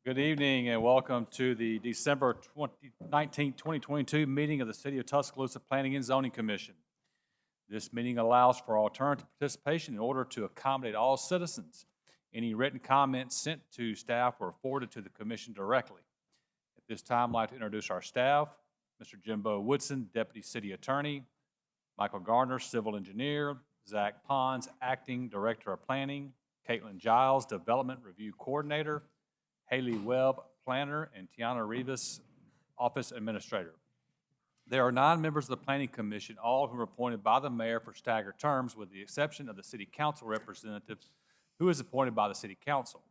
Good evening and welcome to the December 19, 2022 meeting of the City of Tuscaloosa Planning and Zoning Commission. This meeting allows for alternative participation in order to accommodate all citizens. Any written comments sent to staff were forwarded to the commission directly. At this time, I'd like to introduce our staff. Mr. Jimbo Woodson, Deputy City Attorney, Michael Gardner, Civil Engineer, Zach Pons, Acting Director of Planning, Caitlin Giles, Development Review Coordinator, Haley Webb, Planner, and Tiana Rivas, Office Administrator. There are 9 members of the Planning Commission, all who are appointed by the mayor for staggered terms, with the exception of the City Council representative, who is appointed by the City Council.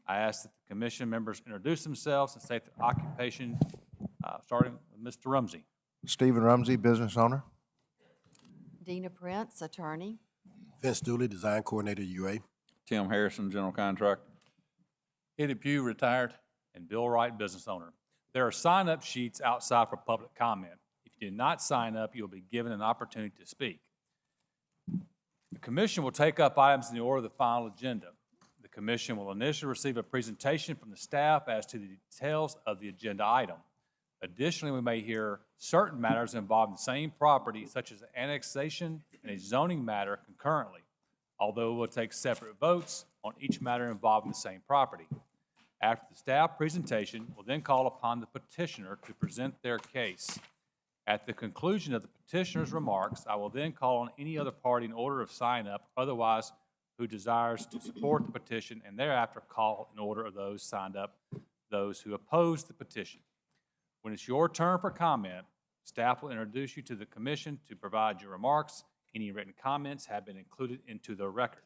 I ask that the commission members introduce themselves and state their occupation, starting with Mr. Rumsey. Stephen Rumsey, business owner. Dina Prince, attorney. Vince Dooley, design coordinator, UA. Tim Harrison, general contractor. Eddie Pugh, retired, and Bill Wright, business owner. There are sign-up sheets outside for public comment. If you did not sign up, you'll be given an opportunity to speak. The commission will take up items in the order of the final agenda. The commission will initially receive a presentation from the staff as to the details of the agenda item. Additionally, we may hear certain matters involving the same property, such as annexation and a zoning matter concurrently, although we'll take separate votes on each matter involving the same property. After the staff presentation, we'll then call upon the petitioner to present their case. At the conclusion of the petitioner's remarks, I will then call on any other party in order of sign-up, otherwise who desires to support the petition, and thereafter call in order of those signed up, those who oppose the petition. When it's your turn for comment, staff will introduce you to the commission to provide your remarks. Any written comments have been included into the record.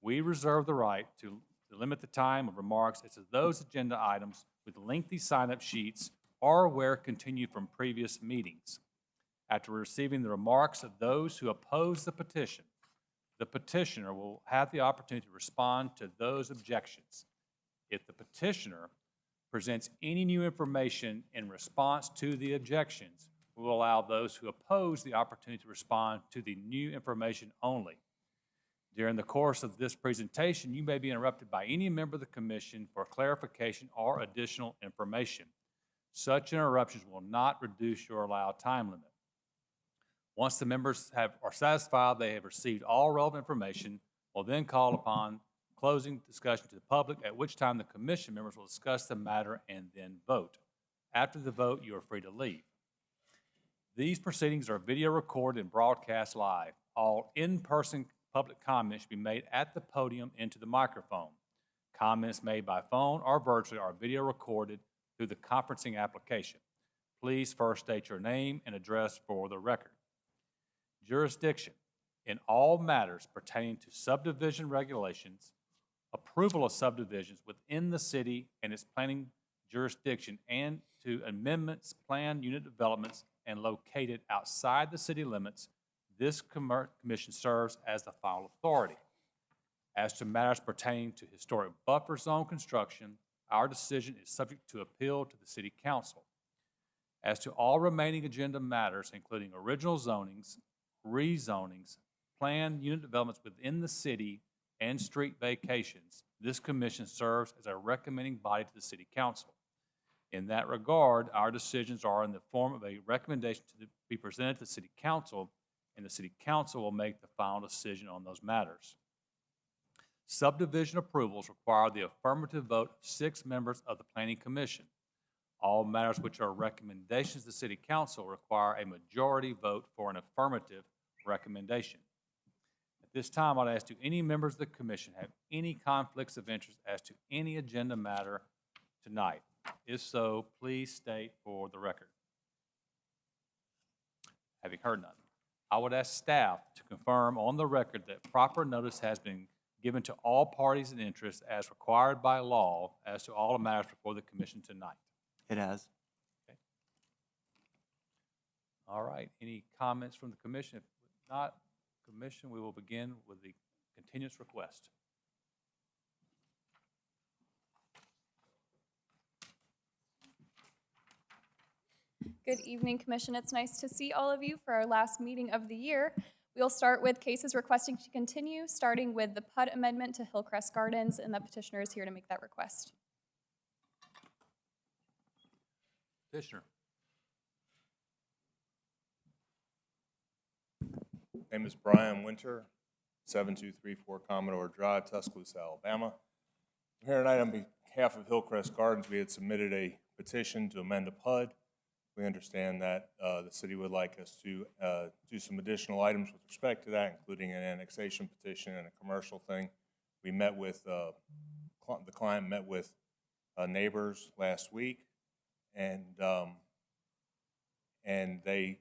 We reserve the right to limit the time of remarks as to those agenda items with lengthy sign-up sheets or where continued from previous meetings. After receiving the remarks of those who oppose the petition, the petitioner will have the opportunity to respond to those objections. If the petitioner presents any new information in response to the objections, we will allow those who oppose the opportunity to respond to the new information only. During the course of this presentation, you may be interrupted by any member of the commission for clarification or additional information. Such interruptions will not reduce your allowed time limit. Once the members are satisfied they have received all relevant information, we'll then call upon closing discussion to the public, at which time the commission members will discuss the matter and then vote. After the vote, you are free to leave. These proceedings are video recorded and broadcast live. All in-person public comments should be made at the podium into the microphone. Comments made by phone or virtually are video recorded through the conferencing application. Please first state your name and address for the record. Jurisdiction. In all matters pertaining to subdivision regulations, approval of subdivisions within the city and its planning jurisdiction, and to amendments, planned unit developments, and located outside the city limits, this commission serves as the final authority. As to matters pertaining to historic buffer zone construction, our decision is subject to appeal to the City Council. As to all remaining agenda matters, including original zonings, rezonings, planned unit developments within the city, and street vacations, this commission serves as a recommending body to the City Council. In that regard, our decisions are in the form of a recommendation to be presented to the City Council, and the City Council will make the final decision on those matters. Subdivision approvals require the affirmative vote of 6 members of the Planning Commission. All matters which are recommendations to the City Council require a majority vote for an affirmative recommendation. At this time, I'd ask, do any members of the Commission have any conflicts of interest as to any agenda matter tonight? If so, please state for the record. Having heard none, I would ask staff to confirm on the record that proper notice has been given to all parties in interest as required by law as to all the matters before the commission tonight. It has. Okay. All right. Any comments from the commission? If not, commission, we will begin with the continuance request. Good evening, Commission. It's nice to see all of you for our last meeting of the year. We'll start with cases requesting to continue, starting with the PUD amendment to Hillcrest Gardens, and the petitioner is here to make that request. Petitioner. Name is Brian Winter, 7234 Commodore Drive, Tuscaloosa, Alabama. I'm here tonight on behalf of Hillcrest Gardens. We had submitted a petition to amend the PUD. We understand that the city would like us to do some additional items with respect to that, including an annexation petition and a commercial thing. We met with, the client met with neighbors last week, and they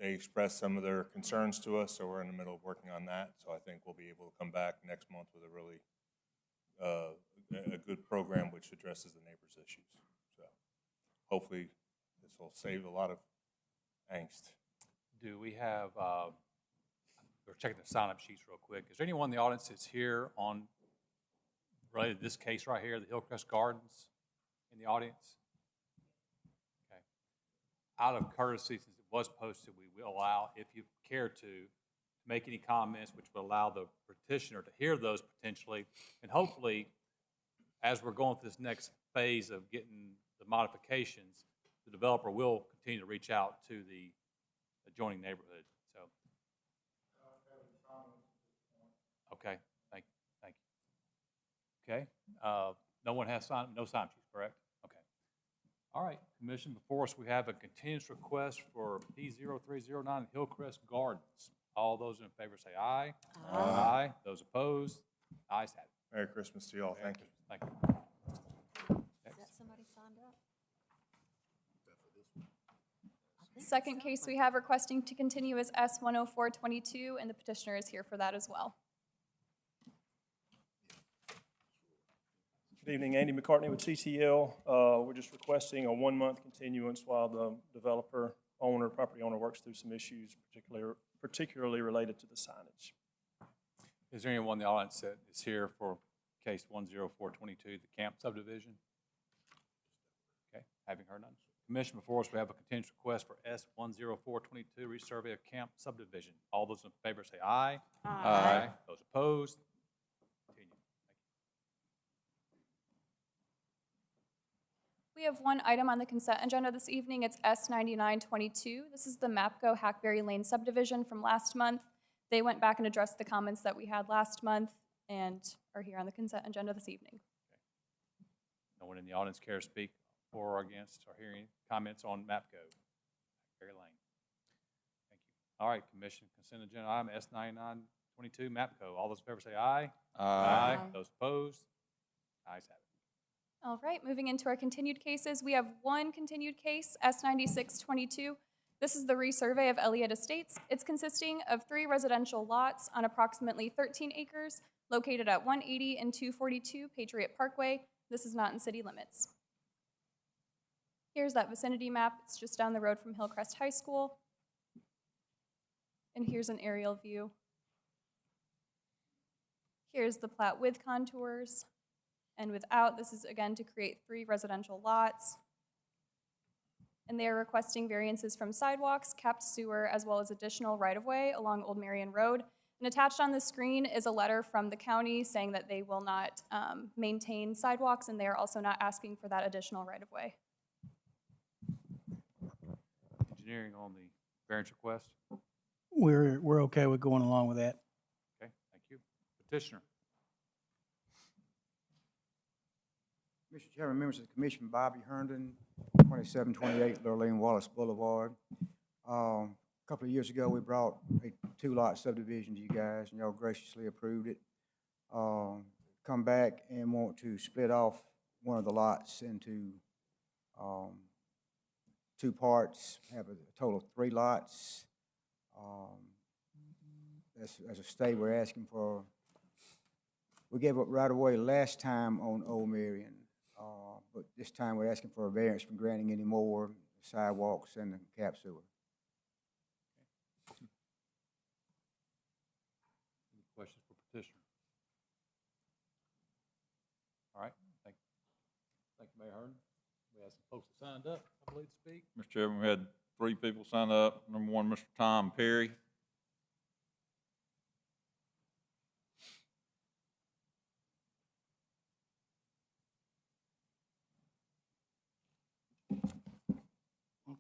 expressed some of their concerns to us, so we're in the middle of working on that. So I think we'll be able to come back next month with a really a good program which addresses the neighbors' issues. So hopefully this will save a lot of angst. Do we have, we're checking the sign-up sheets real quick. Is there anyone in the audience that's here on, related to this case right here, the Hillcrest Gardens, in the audience? Okay. Out of courtesy, since it was posted, we will allow, if you care to, make any comments which would allow the petitioner to hear those potentially, and hopefully, as we're going through this next phase of getting the modifications, the developer will continue to reach out to the adjoining neighborhood. So, okay, thank you. Okay, no one has signed, no sign sheets, correct? Okay. All right, Commission, before us we have a continuance request for P0309 Hillcrest Gardens. All those in favor say aye. Aye. Aye. Those opposed? Ayes have it. Merry Christmas to you all. Thank you. Thank you. Is that somebody signed up? I think Second so. case we have requesting to continue is S10422, and the petitioner is here for that as well. Good evening, Andy McCartney with CCL. We're just requesting a 1-month continuance while the developer, owner, property owner works through some issues, particularly related to the signage. Is there anyone in the audience that is here for case 10422, the camp subdivision? Okay, having heard none. Commission, before us, we have a continuance request for S10422, resurvey of camp subdivision. All those in favor say aye. Aye. Those opposed? Continue. We have one item on the consent agenda this evening. It's S9922. This is the MAPCO Hackberry Lane subdivision from last month. They went back and addressed the comments that we had last month and are here on the consent agenda this evening. No one in the audience care to speak for or against or hear any comments on MAPCO, Hackberry Lane? Thank you. All right, Commission, consent agenda item S9922, MAPCO. All those in favor say aye. Aye. Those opposed? Ayes have it. All right, moving into our continued cases, we have one continued case, S9622. This is the resurvey of Elliott Estates. It's consisting of 3 residential lots on approximately 13 acres located at 180 and 242 Patriot Parkway. This is not in city limits. Here's that vicinity map. It's just down the road from Hillcrest High School. And here's an aerial view. Here's the plat with contours. And without, this is again to create 3 residential lots. And they are requesting variances from sidewalks, capped sewer, as well as additional right-of-way along Old Marion Road. And attached on the screen is a letter from the county saying that they will not maintain sidewalks, and they are also not asking for that additional right-of-way. Engineering on the variance request? We're okay with going along with that. Okay, thank you. Petitioner? Mr. Chairman, members of the commission, Bobby Herndon, 2728 Lurleen Wallace Boulevard. A couple of years ago, we brought a 2-lot subdivision to you guys, and y'all graciously approved it. Come back and want to split off one of the lots into 2 parts, have a total of 3 lots. As a state, we're asking for, we gave up right away last time on Old Marion. But this time we're asking for a variance from granting any more sidewalks and the cap sewer. Any questions for petitioner? All right, thank you, Mayor Herndon. We have some folks that signed up, I believe, to speak. Mr. Chairman, we had 3 people sign up. Number 1, Mr. Tom Perry.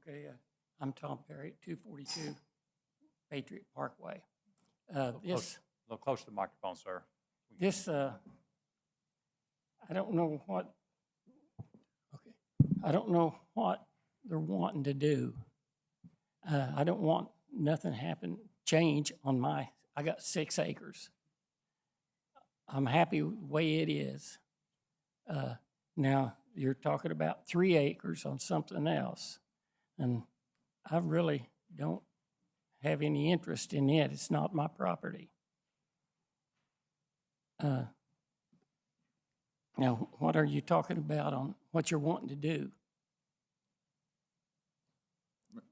Okay, I'm Tom Perry, 242 Patriot Parkway. A little close to the microphone, sir. I don't know what, okay, I don't know what they're wanting to do. I don't want nothing change on I got 6 acres. I'm happy the way it is. Now, you're talking about 3 acres on something else, and I really don't have any interest in it. It's not my property. Now, what are you talking about on what you're wanting to do?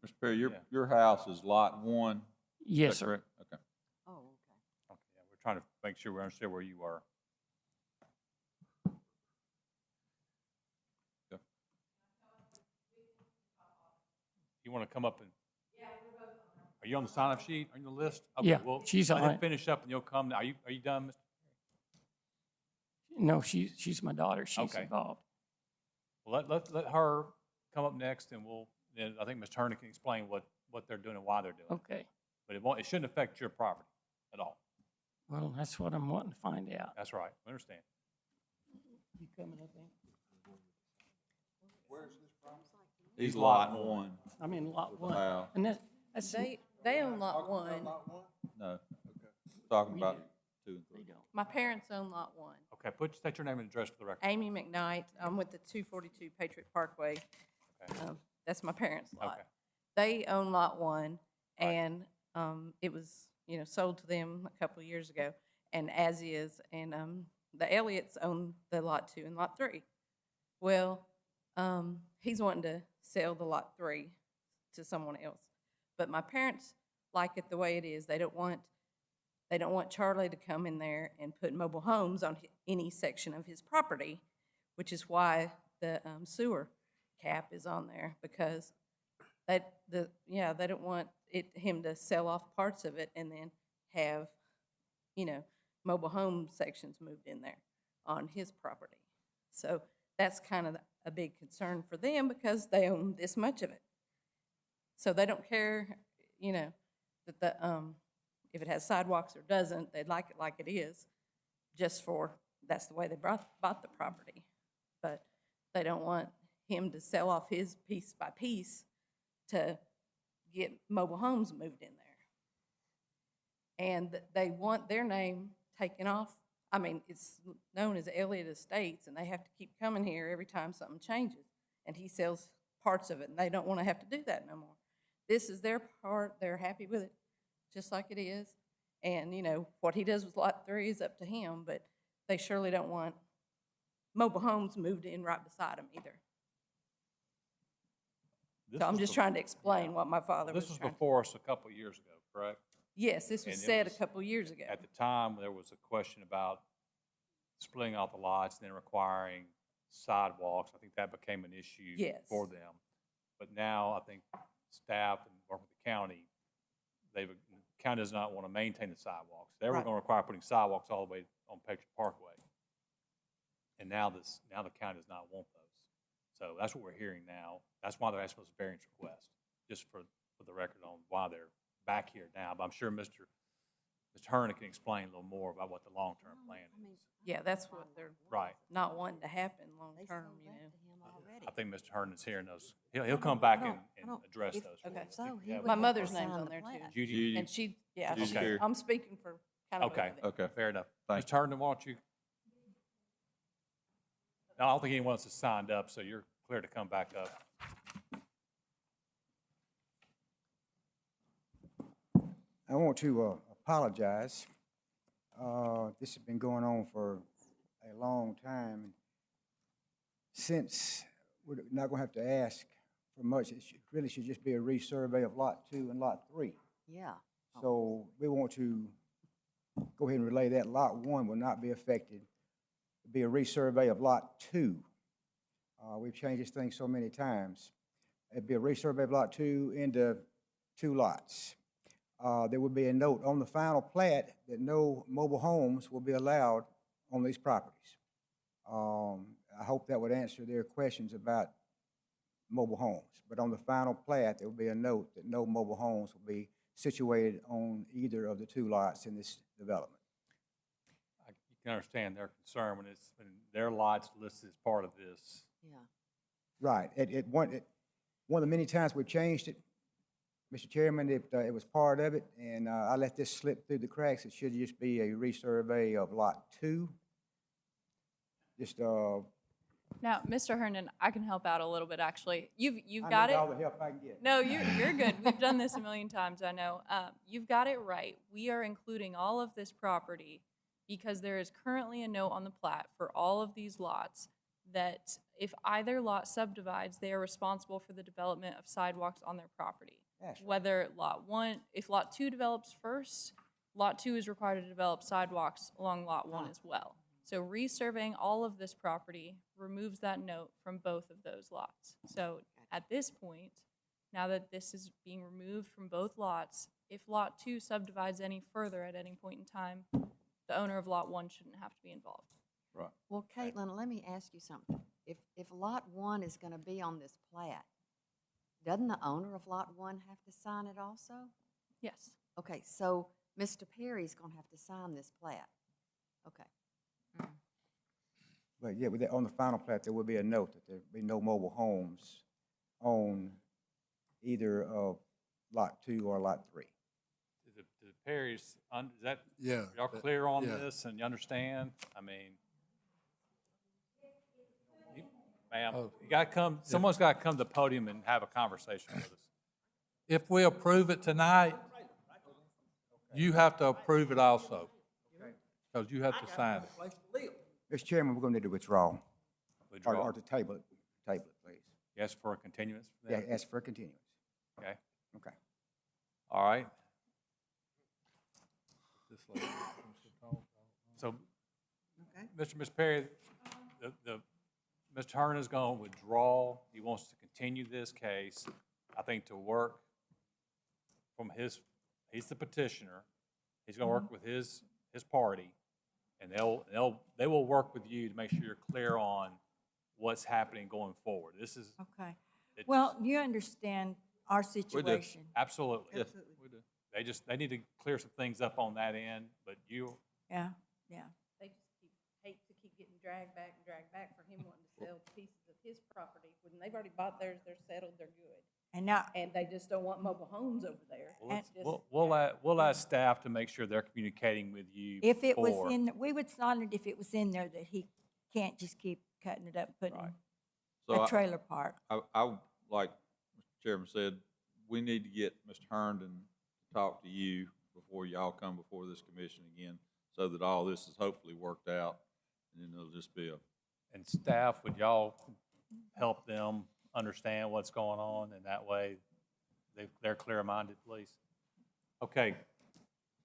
Mr. Perry, Yeah. your house is lot 1? Yes, Is that sir. correct? Okay. Oh, okay. Okay, yeah, we're trying to make sure we understand where you are. Yeah. You want to come up and? Are you on the sign-up sheet, on the list? Okay, Yeah, well, she's let on him it. finish up and you'll come. Are you done, Mr.? No, she's my daughter. She's Okay. involved. Well, let her come up next and then I think Ms. Turner can explain what they're doing and why they're doing it. Okay. But it shouldn't affect your property at all. Well, that's what I'm wanting to find out. That's right, we understand. You coming up in? He's lot 1. I'm in lot Wow. 1. And that's They own lot 1. No, talking We about do. 2 and 3. They don't. My parents own lot 1. Okay, state your name and address for the record. Amy McKnight, I'm with the 242 Patriot Parkway. Okay. That's my parents' lot. Okay. They own lot 1, Right. and it was, sold to them a couple of years ago, and as is, and the Elliots own the lot 2 and lot 3. Well, he's wanting to sell the lot 3 to someone else, but my parents like it the way it is. They don't want Charlie to come in there and put mobile homes on any section of his property, which is why the sewer cap is on there, because they don't want him to sell off parts of it and then have, mobile home sections moved in there on his property. So that's kind of a big concern for them because they own this much of it. So they don't care, that if it has sidewalks or doesn't, they'd like it like it is, that's the way they bought the property. But they don't want him to sell off his piece by piece to get mobile homes moved in there. And they want their name taken off. I mean, it's known as Elliott Estates, and they have to keep coming here every time something changes. And he sells parts of it, and they don't want to have to do that no more. This is their part. They're happy with it, just like it is. And, what he does with lot 3 is up to him, but they surely don't want mobile homes moved in right beside them either. This So I'm was just bef- trying to explain yeah. what my father was This was trying to. before us a couple of years ago, correct? Yes, this was And it said a was- couple of years ago. At the time, there was a question about splitting off the lots and then requiring sidewalks. I think that became an issue Yes. for them. But now, I think staff and working with the county, the county does not want to maintain the sidewalks. They were Right. going to require putting sidewalks all the way on Patriot Parkway. And now the county does not want those. So that's what we're hearing now. That's why they're asking us a variance request, just for the record on why they're back here now. But I'm sure Mr. Herna can explain a little more about what the long-term plan is. Yeah, that's what they're Right. not wanting to happen long-term, I think Mr. Herna's hearing those. He'll come back and address those. for Okay. you. So Yeah, My mother's name's on there too. Judy, And Judy's she- here. I'm speaking for kind of both okay, of them. Okay. fair enough. Thank Mr. Herna, why don't you? No, I don't think anyone else has signed up, so you're clear to come back up. I want to apologize. This has been going on for a long time. Since we're not going to have to ask for much, really should just be a resurvey of Lot 2 and Lot 3. Yeah. So we want to go ahead and relay that. Lot 1 will not be affected. It'll be a resurvey of Lot 2. We've changed this thing so many times. It'd be a resurvey of Lot 2 into 2 lots. There will be a note on the final plat that no mobile homes will be allowed on these properties. I hope that would answer their questions about mobile homes. But on the final plat, there will be a note that no mobile homes will be situated on either of the two lots in this development. You can understand their concern when their lots listed as part of this. Yeah. Right. One of the many times we changed it, Mr. Chairman, it was part of it, and I let this slip through the cracks. It should just be a resurvey of Lot 2. Just, Now, Mr. Herndon, I can help out a little bit, actually. You've I got need it. all the help I can get. No, you're good. We've done this a million times, I know. You've got it right. We are including all of this property because there is currently a note on the plat for all of these lots that if either lot subdivides, they are responsible for the development of sidewalks on their property. That's right. Whether if lot 2 develops first, lot 2 is required to develop sidewalks along lot 1 as well. So resurveying all of this property removes that note from both of those lots. So at this point, now that this is being removed from both lots, if lot 2 subdivides any further at any point in time, the owner of lot 1 shouldn't have to be involved. Right. Well, Caitlin, let me ask you something. If Lot 1 is going to be on this plat, doesn't the owner of Lot 1 have to sign it also? Yes. Okay, so Mr. Perry's going to have to sign this plat. Okay. But yeah, on the final plat, there will be a note that there will be no mobile homes on either of Lot 2 or Lot 3. The Perry's, is that, Yeah. y'all clear on yeah. this and you understand? I mean, ma'am, you gotta come, someone's gotta come to the podium and have a conversation with us. If we approve it tonight, you have to approve it also, because you have to sign it. Mr. Chairman, we're going to need to withdraw. Withdraw. Or to table it, please. Yes, for a continuance? Yeah, then? ask for a continuance. Okay, Okay. all right. So, Ms. Perry, Mr. Herndon is going to withdraw. He wants to continue this case, I think, to work from he's the petitioner. He's going to work with his party, and they will work with you to make sure you're clear on what's happening going forward. This is. Okay. it's- Well, you understand our situation. Absolutely. Yes, Absolutely. we do. They need to clear some things up on that end, but you, Yeah. They just hate to keep getting dragged back for him wanting to sell pieces of his property. When they've already bought theirs, they're settled, they're good. And now, And they just don't want mobile homes over there. It's just- we'll ask staff to make sure they're communicating with you. if it was before. we would sign it if it was in there that he can't just keep cutting it up, putting Right. So a trailer park. I, like Mr. Chairman said, we need to get Mr. Herndon to talk to you before y'all come before this commission again, so that all this is hopefully worked out, and then it'll just be And staff, would y'all help them understand what's going on, and that way they're clear-minded, please? Okay,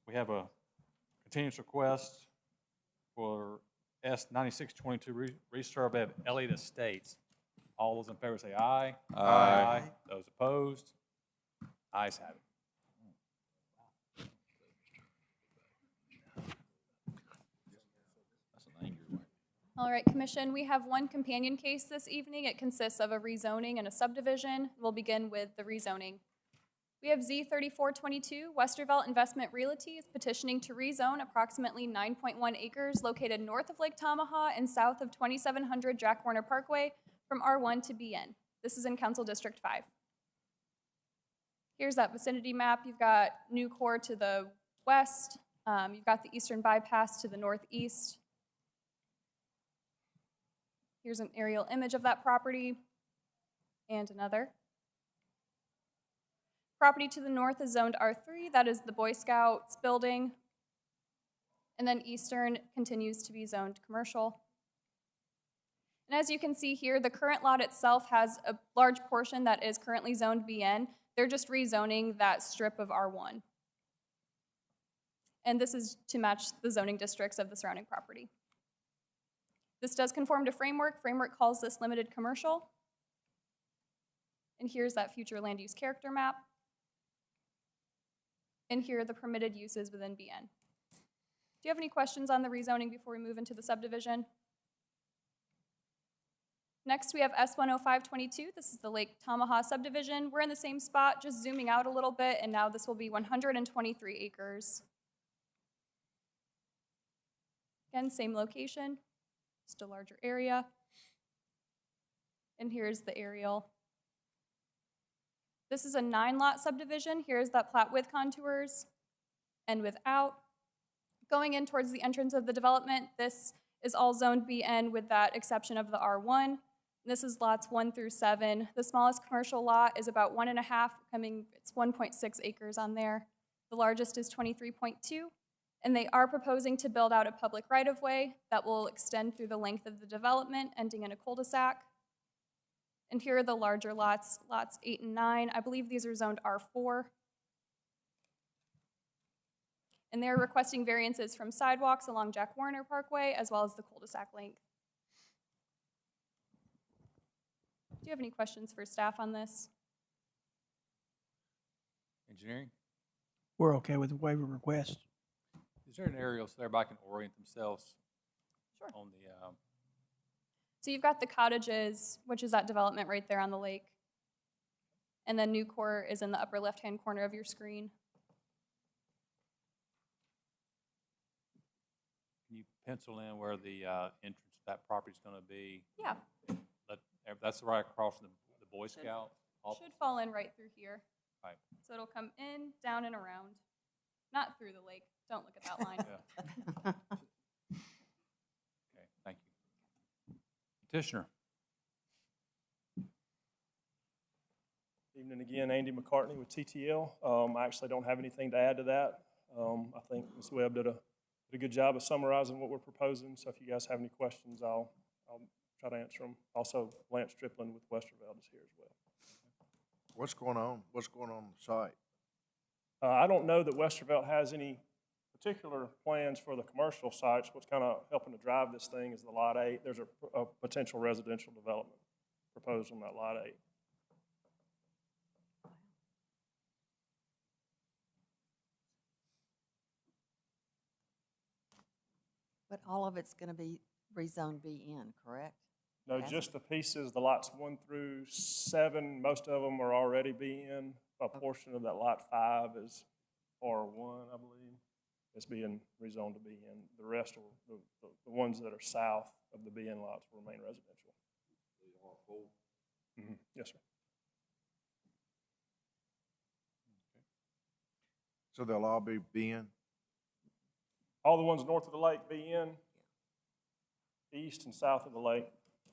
we have a continuance request for S 9622 resurvey of Elliott Estates. All those in favor say aye. Aye. Those opposed? Ayes have it. that's an angry one. All right, Commission, we have one companion case this evening. It consists of a rezoning and a subdivision. We'll begin with the rezoning. We have Z3422, Westervelt Investment Realty is petitioning to rezone approximately 9.1 acres located north of Lake Tamaha and south of 2700 Jack Warner Parkway from R1 to BN. This is in Council District 5. Here's that vicinity map. You've got Nucor to the west. You've got the Eastern Bypass to the northeast. Here's an aerial image of that property and another. Property to the north is zoned R3, that is the Boy Scouts building. And then Eastern continues to be zoned commercial. And as you can see here, the current lot itself has a large portion that is currently zoned BN. They're just rezoning that strip of R1. And this is to match the zoning districts of the surrounding property. This does conform to framework. Framework calls this limited commercial. And here's that future land use character map. And here are the permitted uses within BN. Do you have any questions on the rezoning before we move into the subdivision? Next, we have S10522. This is the Lake Tamaha subdivision. We're in the same spot, just zooming out a little bit, and now this will be 123 acres. Again, same location, just a larger area. And here's the aerial. This is a 9-lot subdivision. Here's that plat with contours and without. Going in towards the entrance of the development, this is all zoned BN with that exception of the R1. This is lots 1 through 7. The smallest commercial lot is about 1.5, it's 1.6 acres on there. The largest is 23.2, and they are proposing to build out a public right-of-way that will extend through the length of the development, ending in a cul-de-sac. And here are the larger lots, lots 8 and 9. I believe these are zoned R4. And they're requesting variances from sidewalks along Jack Warner Parkway, as well as the cul-de-sac length. Do you have any questions for staff on this? Engineering? We're okay with the waiver request. Is there an aerial so everybody can orient themselves Sure. on the, So you've got the cottages, which is that development right there on the lake. And then Newcourt is in the upper left-hand corner of your screen. can you pencil in where the entrance to that property is going to be? Yeah, That's right across from the Boy Scout. should fall in right through here. Right. So it'll come in, down, and around. Not through the lake. Don't look at that line. Yeah. Okay, thank you. Petitioner? Evening again, Andy McCartney with TTL. I actually don't have anything to add to that. I think Ms. Webb did a good job of summarizing what we're proposing, so if you guys have any questions, I'll try to answer them. Also, Lance Strickland with Westerveld is here as well. What's going on? What's going on the site? I don't know that Westerveld has any particular plans for the commercial sites. What's kind of helping to drive this thing is the Lot 8. There's a potential residential development proposed on that Lot 8. But all of it's going to be rezoned BN, correct? No, As just the pieces, the lots 1 through 7, most of them are already BN. A portion of that Lot 5 is R1, I believe. It's being rezoned to BN. The rest are the ones that are south of the BN lots will remain residential. Mm-hmm. Yes, sir. So they'll all be being? All the ones north of the lake BN, east and south of the lake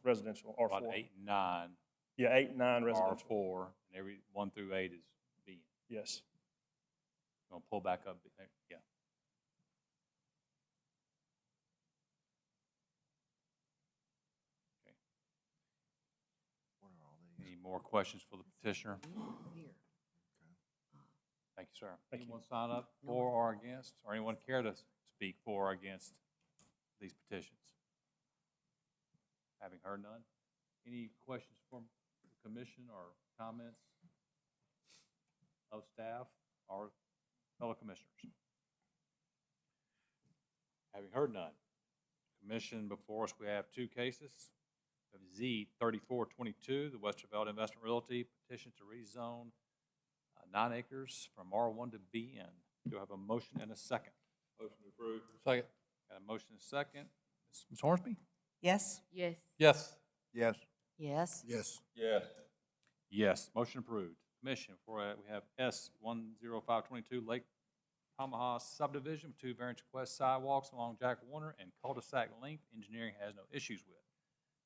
residential, R4. Lot 8 and 9. Yeah, 8 and 9 residential. R4, and every 1 through 8 is B. Yes. Gonna pull back up, yeah. Okay. What are all these? Any more questions for the petitioner? Here. Thank you, sir. Thank you. Anyone sign up for or against, or anyone care to speak for or against these petitions? Having heard none, any questions from the commission or comments of staff or fellow commissioners? Having heard none, commission before us, we have 2 cases. We have Z 3422, the Westerveld Investment Realty petition to rezone 9 acres from R1 to BN. Do I have a motion and a second? Motion approved. Second. Got a motion and a second. Ms. Hornsby? Yes? Yes. Yes. Yes. Yes? Yes. Yes. Yes, motion approved. Commission, for we have S 10522 Lake Tamaha subdivision with 2 variance request sidewalks along Jack Warner and cul-de-sac length. Engineering has no issues with.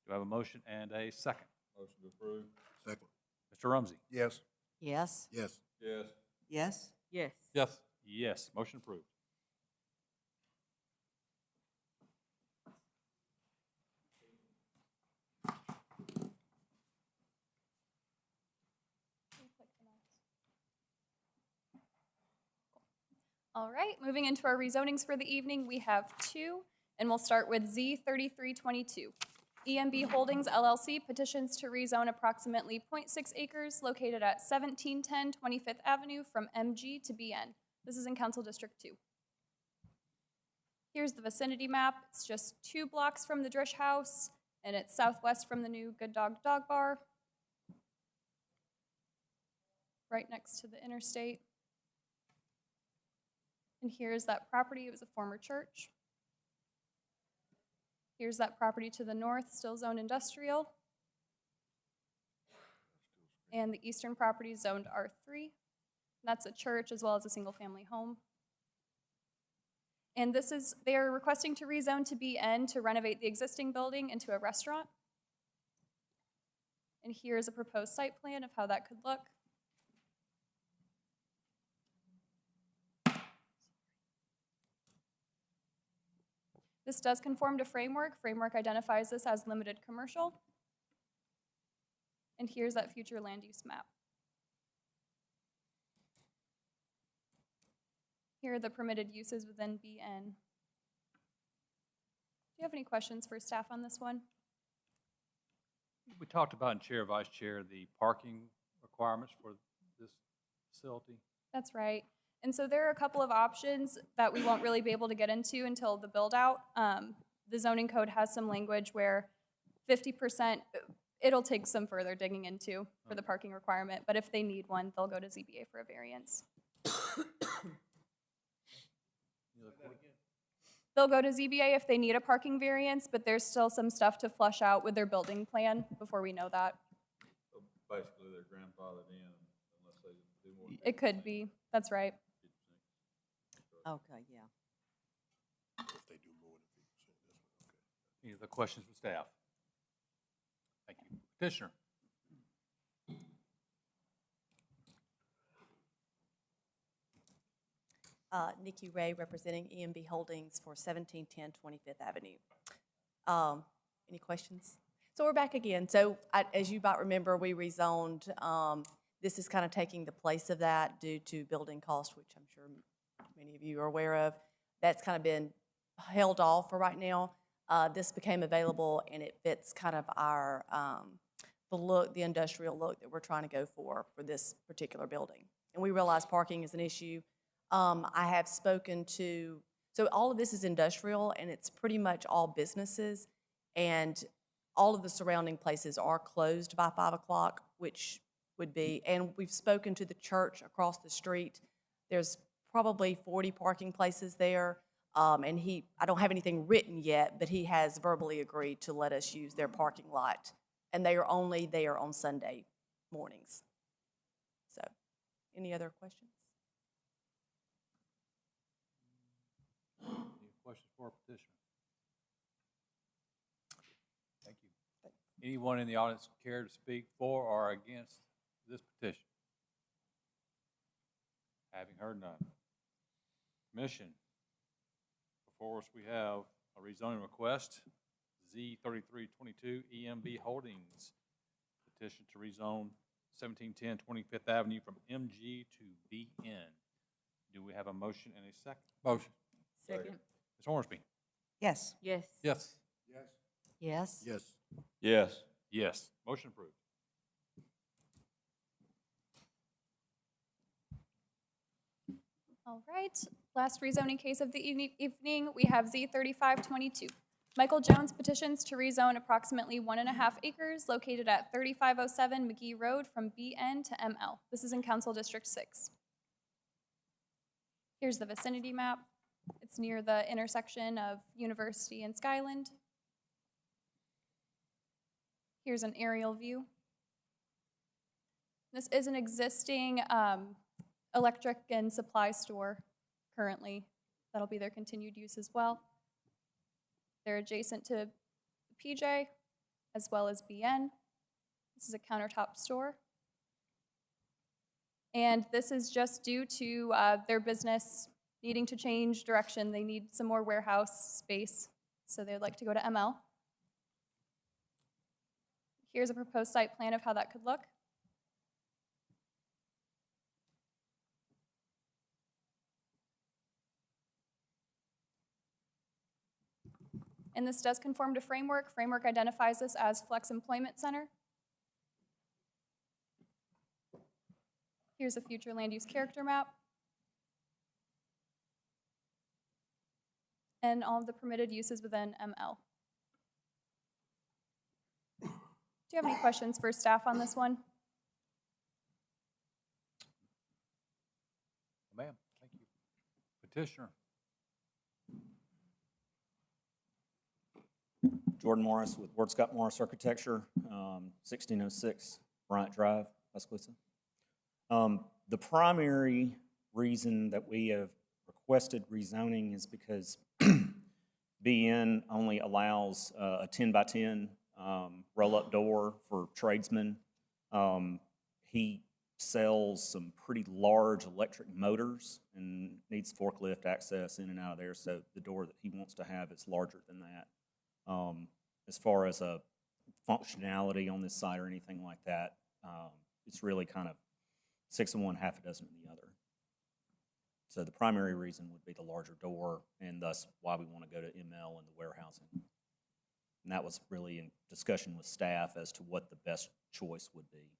Do I have a motion and a second? Motion approved. Second. Mr. Rumsey? Yes. Yes? Yes. Yes. Yes? Yes. Yes. Yes, motion approved. All right, moving into our rezonings for the evening, we have 2, and we'll start with Z 3322. EMB Holdings LLC petitions to rezone approximately 0.6 acres located at 1710 25th Avenue from MG to BN. This is in Council District 2. Here's the vicinity map. It's just 2 blocks from the Drish House. And it's southwest from the new Good Dog Dog Bar, right next to the interstate. And here's that property. It was a former church. Here's that property to the north, still zoned industrial. And the eastern property is zoned R3. That's a church as well as a single-family home. And this is, they're requesting to rezone to BN to renovate the existing building into a restaurant. And here's a proposed site plan of how that could look. This does conform to framework. Framework identifies this as limited commercial. And here's that future land use map. Here are the permitted uses within BN. Do you have any questions for staff on this one? We talked about in Chair, Vice Chair, the parking requirements for this facility. That's right. And so there are a couple of options that we won't really be able to get into until the build out. The zoning code has some language where 50%, it'll take some further digging into for the parking requirement, but if they need one, they'll go to ZBA for a variance. They'll go to ZBA if they need a parking variance, but there's still some stuff to flush out with their building plan before we know that. So basically, they're grandfathered in unless they do more. It could be, that's right. Okay, yeah. If they do more than 50%, that's okay. Any other questions from staff? Thank you. Petitioner. Nikki Ray, representing EMB Holdings for 1710 25th Avenue. Any questions? So we're back again. So as you might remember, we rezoned. This is kind of taking the place of that due to building costs, which I'm sure many of you are aware of. That's kind of been held off for right now. This became available, and it fits kind of our the look, the industrial look that we're trying to go for this particular building. And we realize parking is an issue. I have spoken to, so all of this is industrial, and it's pretty much all businesses, and all of the surrounding places are closed by 5 o'clock, which would be, and we've spoken to the church across the street. There's probably 40 parking places there, and I don't have anything written yet, but he has verbally agreed to let us use their parking lot, and they are only there on Sunday mornings. So, any other questions? Any questions for our petitioner? Thank you. Anyone in the audience care to speak for or against this petition? Having heard none. Commission, before us we have a rezoning request, Z3322 EMB Holdings, petition to rezone 1710 25th Avenue from MG to BN. Do we have a motion and a second? Motion. Second. Ms. Hornsby? Yes. Yes. Yes. Yes? Yes. Yes. Yes. Motion approved. All right, last rezoning case of the evening, we have Z3522. Michael Jones petitions to rezone approximately 1.5 acres located at 3507 McGee Road from BN to ML. This is in Council District 6. Here's the vicinity map. It's near the intersection of University and Skyland. Here's an aerial view. This is an existing electric and supply store currently. That'll be their continued use as well. They're adjacent to the PJ as well as BN. This is a countertop store. And this is just due to their business needing to change direction. They need some more warehouse space, so they'd like to go to ML. Here's a proposed site plan of how that could look. And this does conform to framework. Framework identifies this as Flex Employment Center. Here's a future land use character map. And all of the permitted uses within ML. Do you have any questions for staff on this one? Ma'am, thank you. Petitioner. Jordan Morris with Ward Scott Morris Architecture, 1606 Bryant Drive, Tuscaloosa. The primary reason that we have requested rezoning is because BN only allows a 10 by 10 roll-up door for tradesmen. He sells some pretty large electric motors and needs forklift access in and out of there, so the door that he wants to have is larger than that. As far as a functionality on this site or anything like that, it's really kind of 6 in one, half a dozen in the other. So the primary reason would be the larger door, and thus why we want to go to ML and the warehousing. And that was really in discussion with staff as to what the best choice would be.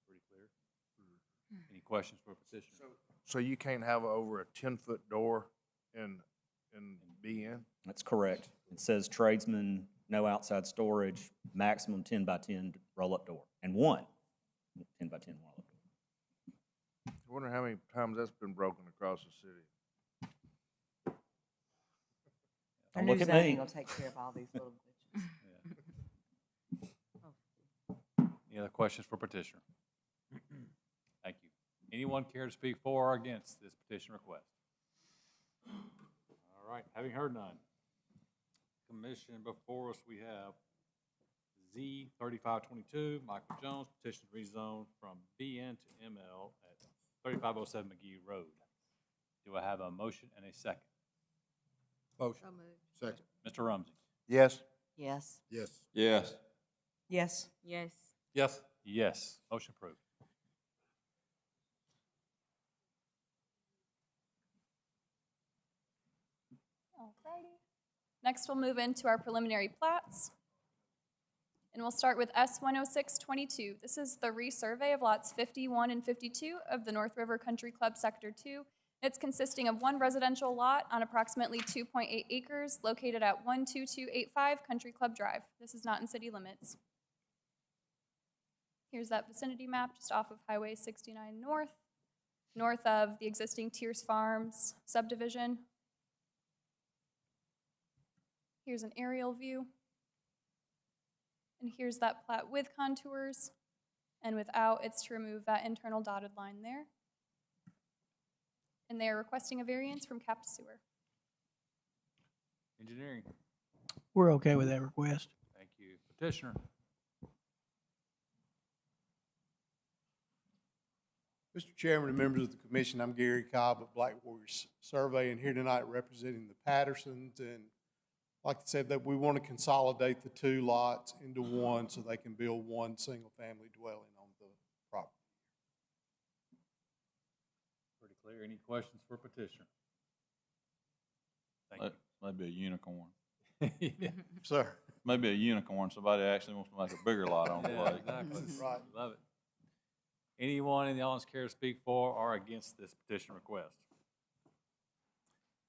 Pretty clear. Any questions for petitioner? So you can't have over a 10-foot door in BN? That's correct. It says tradesman, no outside storage, maximum 10 by 10 roll-up door, and one 10 by 10 roll-up door. I wonder how many times that's been broken across the city. Don't look at me. will take care of all these little bitches. Any other questions for petitioner? Thank you. Anyone care to speak for or against this petition request? All right, having heard none. Commission, before us, we have Z 3522, Michael Jones, petition to rezone from BN to ML at 3507 McGee Road. Do I have a motion and a second? Motion. Second. Mr. Rumsey? Yes? Yes. Yes. Yes. Yes. Yes. Yes. Yes. Motion approved. Alrighty. Next, we'll move into our preliminary plats. And we'll start with S-10622. This is the resurvey of lots 51 and 52 of the North River Country Club Sector 2. It's consisting of one residential lot on approximately 2.8 acres located at 12285 Country Club Drive. This is not in city limits. Here's that vicinity map just off of Highway 69 north of the existing Tears Farms subdivision. Here's an aerial view. And here's that plat with contours, and without, it's to remove that internal dotted line there. And they are requesting a variance from capped sewer. Engineering? We're okay with that request. Thank you. Petitioner? Mr. Chairman and members of the commission, I'm Gary Cobb of Black Warriors Survey, and here tonight representing the Pattersons. And like I said, that we want to consolidate the two lots into one so they can build one single-family dwelling on the property. Pretty clear. Any questions for petitioner? Thank you. Maybe a unicorn. Yeah. Sir. Maybe a unicorn. Somebody actually wants to make a bigger lot on the Yeah, lake. exactly. Right. Love it. Anyone in the audience care to speak for or against this petition request?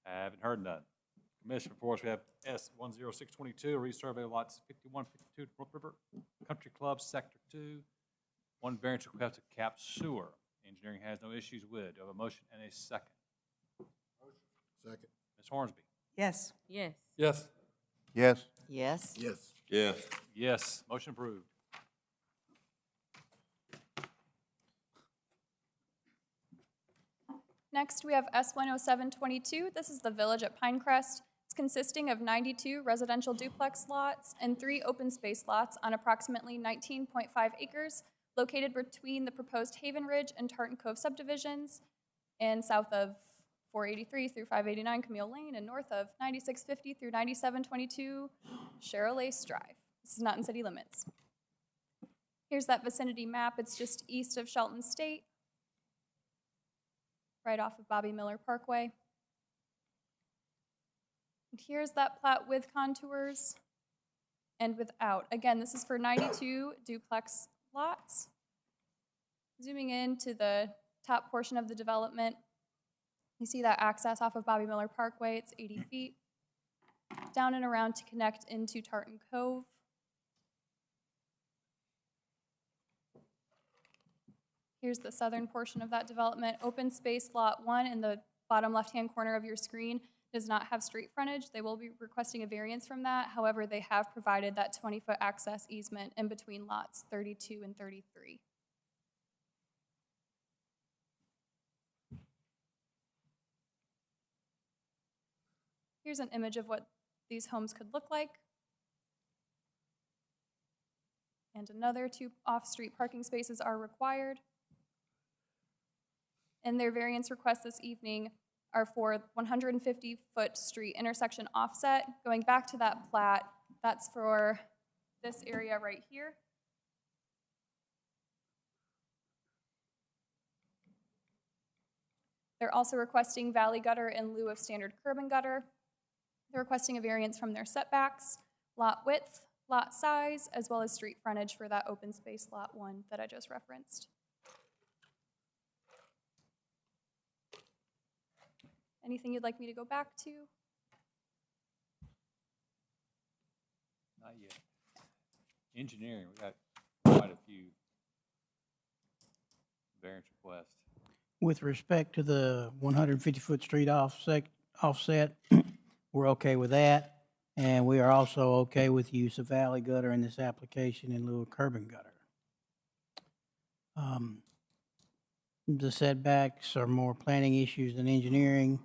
I haven't heard none. Commission, before us, we have S-10622, a resurvey of lots 51, 52, North River Country Club, Sector 2. One variance request to cap sewer. Engineering has no issues with. Do I have a motion and a second? Second. Ms. Hornsby? Yes. Yes. Yes. Yes? Yes. Yes. Yes. Yes. Motion approved. Next, we have S-10722. This is the Village at Pinecrest. It's consisting of 92 residential duplex lots and 3 open space lots on approximately 19.5 acres located between the proposed Haven Ridge and Tartan Cove subdivisions and south of 483 through 589 Camille Lane and north of 9650 through 9722 Cheryl Lace Drive. This is not in city limits. Here's that vicinity map. It's just east of Shelton State, right off of Bobby Miller Parkway. And here's that plat with contours and without. Again, this is for 92 duplex lots. Zooming in to the top portion of the development, you see that access off of Bobby Miller Parkway. It's 80 feet. down and around to connect into Tartan Cove. Here's the southern portion of that development. Open space lot 1 in the bottom left-hand corner of your screen does not have street frontage. They will be requesting a variance from that. However, they have provided that 20-foot access easement in between lots 32 and 33. Here's an image of what these homes could look like. And another 2 off-street parking spaces are required. And their variance requests this evening are for 150-foot street intersection offset. Going back to that plat, that's for this area right here. They're also requesting valley gutter in lieu of standard curb and gutter. They're requesting a variance from their setbacks, lot width, lot size, as well as street frontage for that open space lot 1 that I just referenced. Anything you'd like me to go back to? Not yet. Engineering, we got quite a few variance requests. With respect to the 150-foot street offset, we're okay with that. And we are also okay with use of valley gutter in this application in lieu of curb and gutter. The setbacks are more planning issues than engineering.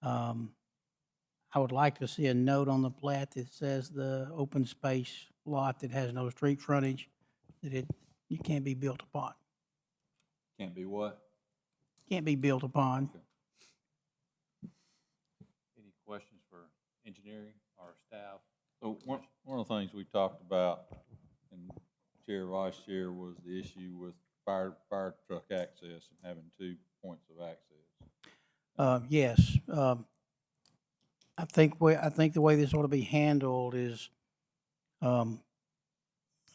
I would like to see a note on the plat that says the open space lot that has no street frontage, that you can't be built upon. Can't be what? Can't be built upon. Any questions for engineering or staff? So one of the things we talked about, and Chair, Vice Chair, was the issue with fire truck access and having 2 points of access. Yes. I think the way this ought to be handled is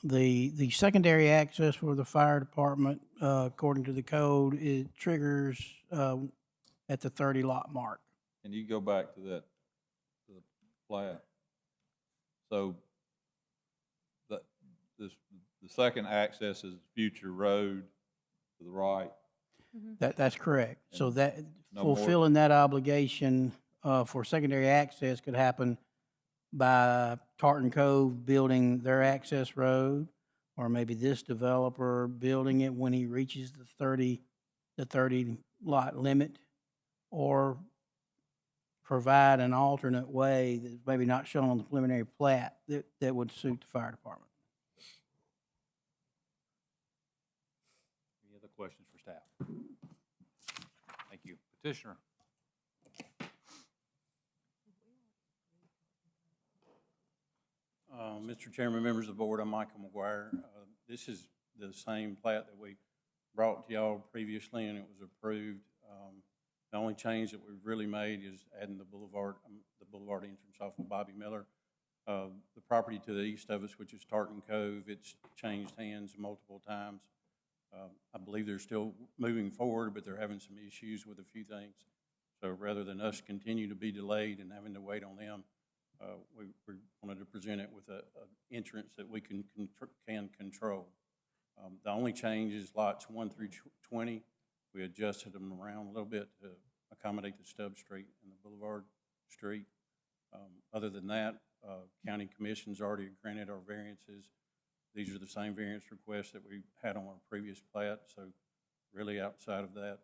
the secondary access for the fire department, according to the code, it triggers at the 30 lot mark. And you go back to the plat. So the second access is future road to the right. That's correct. So that No more. fulfilling that obligation for secondary access could happen by Tartan Cove building their access road, or maybe this developer building it when he reaches the 30 lot limit, or provide an alternate way that's maybe not shown on the preliminary plat that would suit the fire department. Any other questions for staff? Thank you. Petitioner. Mr. Chairman, members of the board, I'm Michael McGuire. This is the same plat that we brought to y'all previously, and it was approved. The only change that we've really made is adding the boulevard entrance off of Bobby Miller. The property to the east of us, which is Tartan Cove, it's changed hands multiple times. I believe they're still moving forward, but they're having some issues with a few things. So rather than us continue to be delayed and having to wait on them, we wanted to present it with an entrance that we can control. The only change is lots 1 through 20. We adjusted them around a little bit to accommodate the Stubb Street and the Boulevard Street. Other than that, County Commission's already granted our variances. These are the same variance requests that we had on our previous plat, so really outside of that,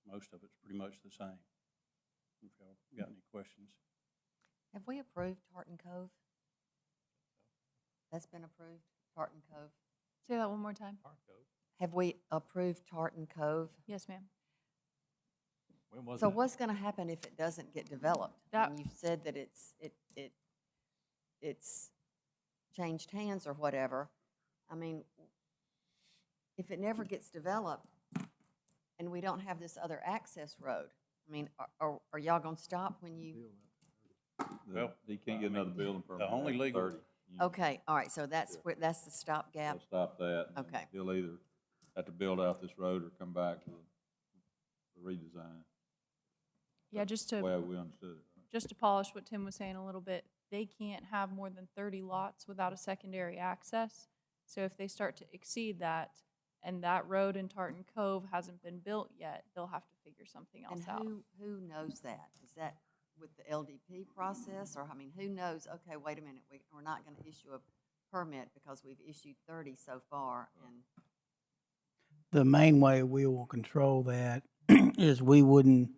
most of it's pretty much the same. If y'all got any questions. Have we approved Tartan Cove? That's been approved, Tartan Cove? Say that one more time. Have we approved Tartan Cove? Yes, ma'am. When was So that? what's gonna happen if it doesn't get developed? That- And you've said that it's changed hands or whatever. I mean, if it never gets developed and we don't have this other access road, I mean, are y'all gonna stop when you? Well, he can't get another building permit. the only after legal- 30. Okay, all right, so that's where, that's the stopgap? He'll stop that. and Okay. He'll either have to build out this road or come back with a redesign. Yeah, just The to way we understood it. Right? just to polish what Tim was saying a little bit, they can't have more than 30 lots without a secondary access. So if they start to exceed that, and that road in Tartan Cove hasn't been built yet, they'll have to figure something else And out. who knows that? Is that with the LDP process, or, I mean, who knows, okay, wait a minute, we're not gonna issue a permit because we've issued 30 so far, and The main way we will control that is we wouldn't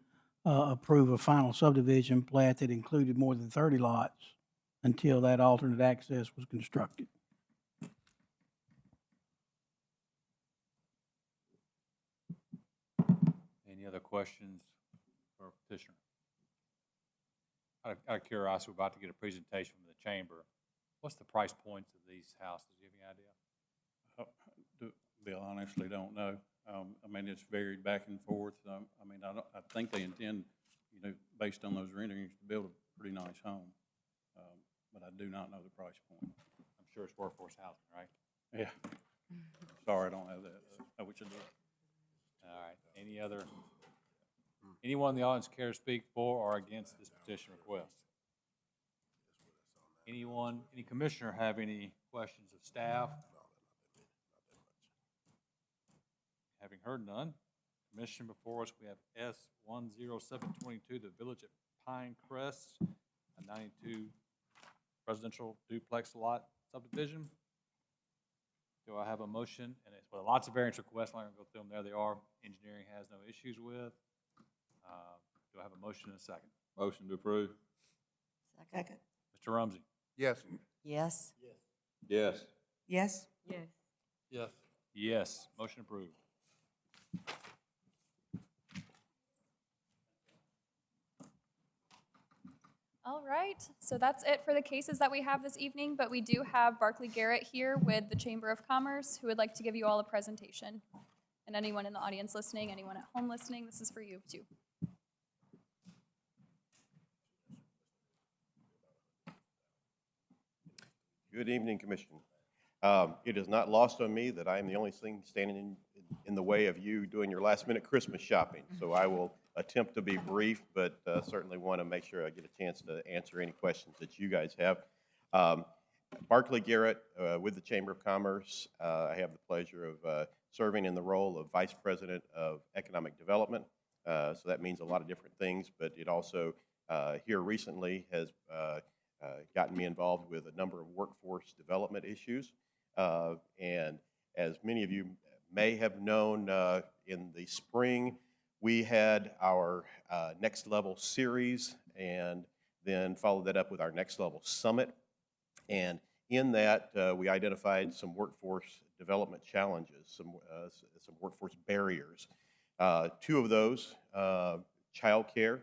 approve a final subdivision plat that included more than 30 lots until that alternate access was constructed. Any other questions for petitioner? Out of curiosity, we're about to get a presentation from the chamber. What's the price points of these houses? Do you have any idea? Bill, I honestly don't know. I mean, it's varied back and forth. I mean, I think they intend, you know, based on those renderings, to build a pretty nice home. But I do not know the price point. I'm sure it's workforce housing, right? Yeah. Sorry, I don't have that. I wish I did. All right. Anyone in the audience care to speak for or against this petition request? Any commissioner have any questions of staff? Having heard none, commission before us, we have S-10722, the Village at Pine Crest, a 92 residential duplex lot subdivision. Do I have a motion? And it's with lots of variance requests. I'm not going to go through them. There they are. Engineering has no issues with. Do I have a motion and a second? Motion to approve. Second. Mr. Rumsey? Yes. yes? Yes. Yes? Yes. Yes. Yes. Motion approved. All right, so that's it for the cases that we have this evening, but we do have Barclay Garrett here with the Chamber of Commerce who would like to give you all a presentation. And anyone in the audience listening, anyone at home listening, this is for you too. Good evening, Commission. It is not lost on me that I am the only thing standing in the way of you doing your last-minute Christmas shopping. So I will attempt to be brief, but certainly want to make sure I get a chance to answer any questions that you guys have. Barclay Garrett with the Chamber of Commerce. I have the pleasure of serving in the role of Vice President of Economic Development. So that means a lot of different things, but it also here recently has gotten me involved with a number of workforce development issues. And as many of you may have known, in the spring, we had our Next Level series, and then followed that up with our Next Level Summit. And in that, we identified some workforce development challenges, some workforce barriers. Two of those, childcare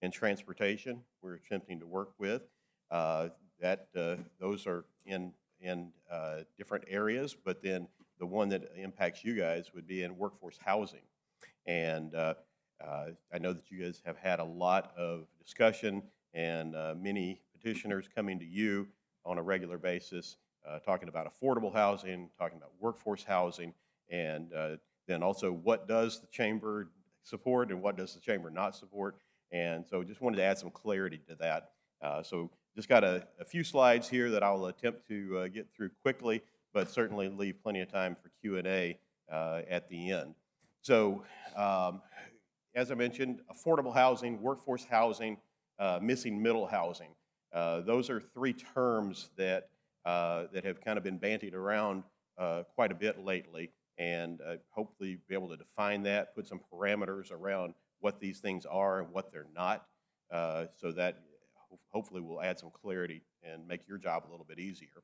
and transportation, we're attempting to work with. Those are in different areas, but then the one that impacts you guys would be in workforce housing. And I know that you guys have had a lot of discussion and many petitioners coming to you on a regular basis, talking about affordable housing, talking about workforce housing, and then also what does the Chamber support and what does the Chamber not support. And so just wanted to add some clarity to that. So just got a few slides here that I'll attempt to get through quickly, but certainly leave plenty of time for Q&A at the end. So as I mentioned, affordable housing, workforce housing, missing middle housing. Those are three terms that have kind of been bandied around quite a bit lately, and hopefully be able to define that, put some parameters around what these things are and what they're not, so that hopefully will add some clarity and make your job a little bit easier.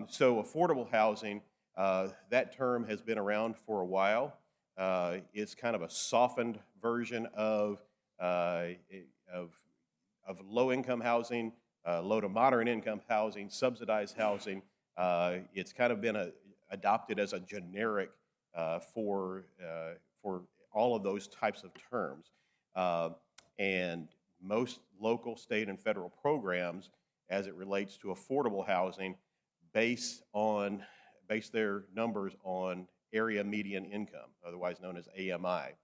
So affordable housing, that term has been around for a while. It's kind of a softened version of low-income housing, low to moderate income housing, subsidized housing. It's kind of been adopted as a generic for all of those types of terms. And most local, state, and federal programs, as it relates to affordable housing, base their numbers on area median income, otherwise known as AMI.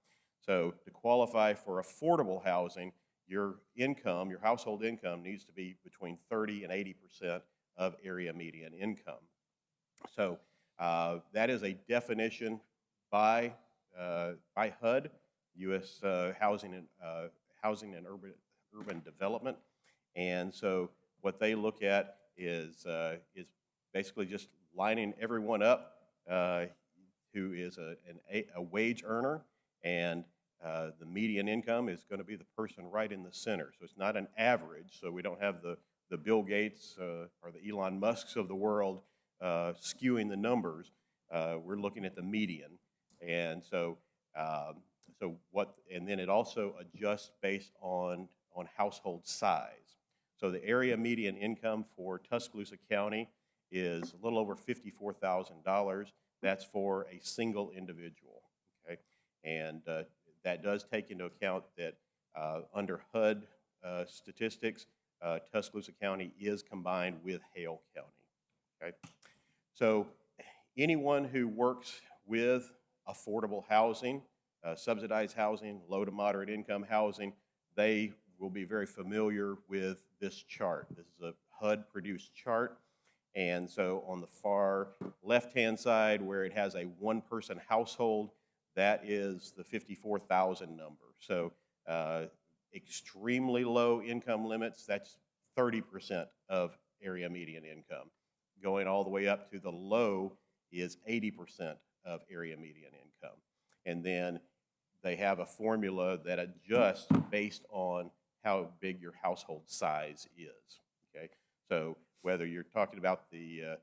So to qualify for affordable housing, your income, your household income needs to be between 30 and 80% of area median income. So that is a definition by HUD, U.S. Housing and Urban Development. And so what they look at is basically just lining everyone up who is a wage earner, and the median income is going to be the person right in the center. So it's not an average, so we don't have the Bill Gates or the Elon Musks of the world skewing the numbers. We're looking at the median. And so, and then it also adjusts based on household size. So the area median income for Tuscaloosa County is a little over $54,000. That's for a single individual, okay? And that does take into account that under HUD statistics, Tuscaloosa County is combined with Hale County, okay? So anyone who works with affordable housing, subsidized housing, low to moderate income housing, they will be very familiar with this chart. This is a HUD-produced chart. And so on the far left-hand side, where it has a one-person household, that is the 54,000 number. So extremely low income limits, that's 30% of area median income. Going all the way up to the low is 80% of area median income. And then they have a formula that adjusts based on how big your household size is, okay? So whether you're talking about the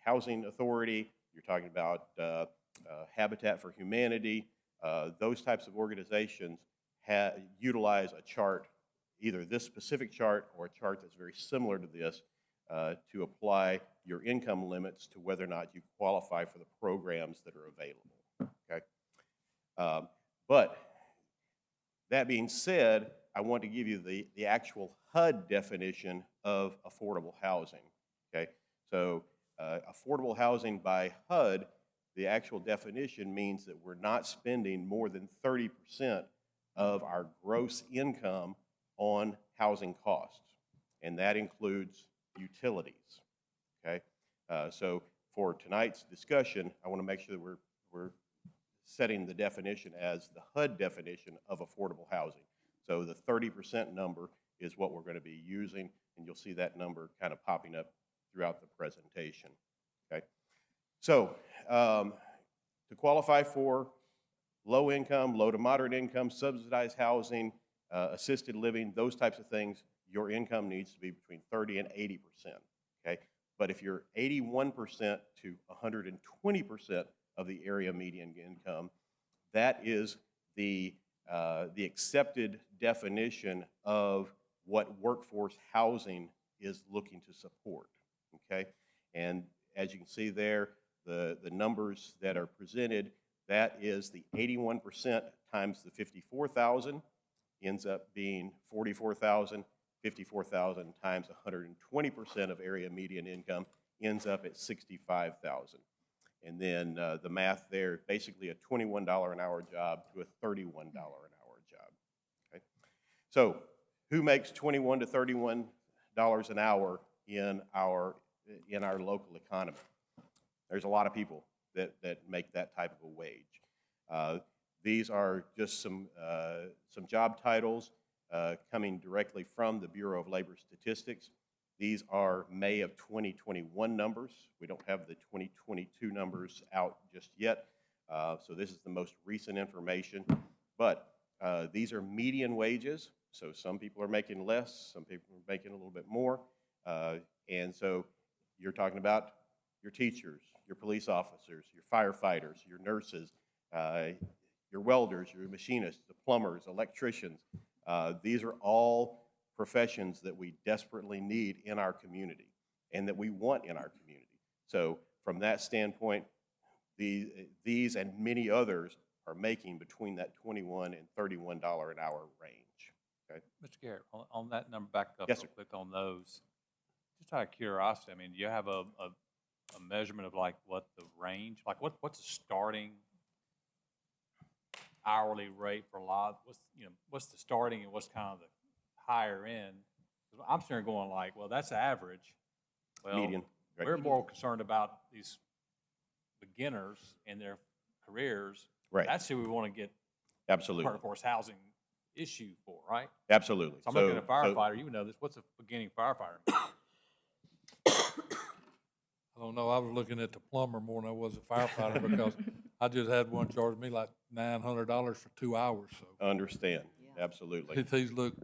housing authority, you're talking about Habitat for Humanity, those types of organizations utilize a chart, either this specific chart or a chart that's very similar to this, to apply your income limits to whether or not you qualify for the programs that are available, okay? But that being said, I want to give you the actual HUD definition of affordable housing, okay? So affordable housing by HUD, the actual definition means that we're not spending more than 30% of our gross income on housing costs, and that includes utilities, okay? So for tonight's discussion, I want to make sure that we're setting the definition as the HUD definition of affordable housing. So the 30% number is what we're going to be using, and you'll see that number kind of popping up throughout the presentation, okay? So to qualify for low income, low to moderate income, subsidized housing, assisted living, those types of things, your income needs to be between 30 and 80%, okay? But if you're 81% to 120% of the area median income, that is the accepted definition of what workforce housing is looking to support, okay? And as you can see there, the numbers that are presented, that is the 81% times the 54,000 ends up being 44,000. 54,000 times 120% of area median income ends up at 65,000. And then the math there, basically a $21 an hour job to a $31 an hour job. Okay? So who makes $21 to $31 an hour in our local economy? There's a lot of people that make that type of a wage. These are just some job titles coming directly from the Bureau of Labor Statistics. These are May of 2021 numbers. We don't have the 2022 numbers out just yet, so this is the most recent information. But these are median wages, so some people are making less, some people are making a little bit more, and so you're talking about your teachers, your police officers, your firefighters, your nurses, your welders, your machinists, the plumbers, electricians. These are all professions that we desperately need in our community and that we want in our community. So from that standpoint, these and many others are making between that $21 and $31 an hour range. Okay? Mr. Garrett, on that number, back up Yes, real sir. quick on those. Just out of curiosity, I mean, do you have a measurement of like what the range, like what's a starting hourly rate for a lot, what's the starting and what's kind of the higher end? 'Cause I'm sitting there going like, well, that's average. Well, Median, right. we're more concerned about these beginners and their careers. Right. That's who we want to get Absolutely. workforce housing issue for, right? Absolutely. So I'm looking at a firefighter, you would know this, what's a beginning firefighter? I don't know, I was looking at the plumber more than I was a firefighter because I just had one charge me like $900 for 2 hours, so. Understand, absolutely. These look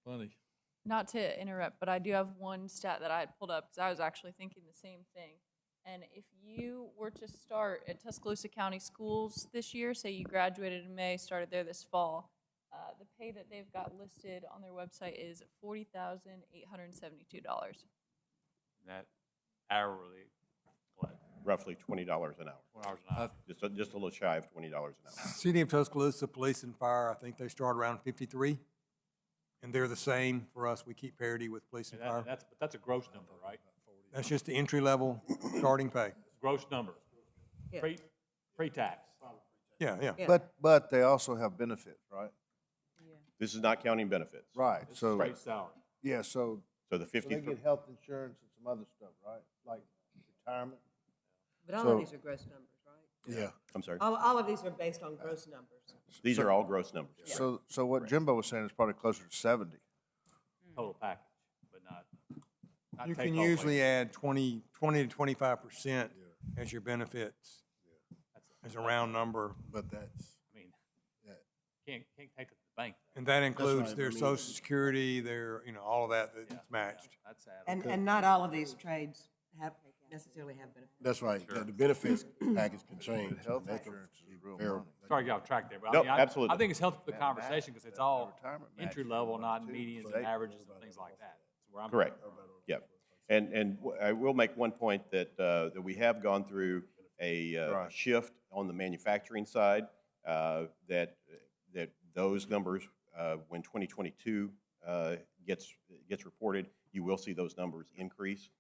funny. Not to interrupt, but I do have one stat that I had pulled up because I was actually thinking the same thing. And if you were to start at Tuscaloosa County Schools this year, say you graduated in May, started there this fall, the pay that they've got listed on their website is $40,872. That hourly, what? Roughly $20 an hour. $20 an hour. Just a little shy of $20 an hour. City of Tuscaloosa Police and Fire, I think they start around 53, and they're the same for us. We keep parity with police and fire. But that's a gross number, right? That's just the entry-level starting pay. Gross number. Pre-tax. Yeah. But they also have benefits, right? This is not counting benefits. Right, so. Straight salary. Yeah, so. So the So they 50, get health insurance and some other stuff, right? Like retirement? But all So- of these are gross numbers, right? Yeah. I'm sorry. All of these are based on gross numbers. These are all gross numbers. So what Jimbo was saying is probably closer to 70. Total package, but not You take can home usually wage. add 20 to 25% as your benefits, as a round number. But that's. I mean, can't take it to the bank. And that includes right, their I mean- social security, their, all of that, that's matched. That's added. And not all of these trades necessarily have benefits. That's right. The benefits package can change. Health insurance is real money. Sorry to get off track there, but No, I mean, absolutely. I think it's helpful for the conversation because it's all Retirement match entry is level, one not too, medians so and they- averages and things like that. That's where I'm Correct. Yep. And I will make one point that we have gone through a shift on the manufacturing side, that those numbers, when 2022 gets reported, you will see those numbers increase.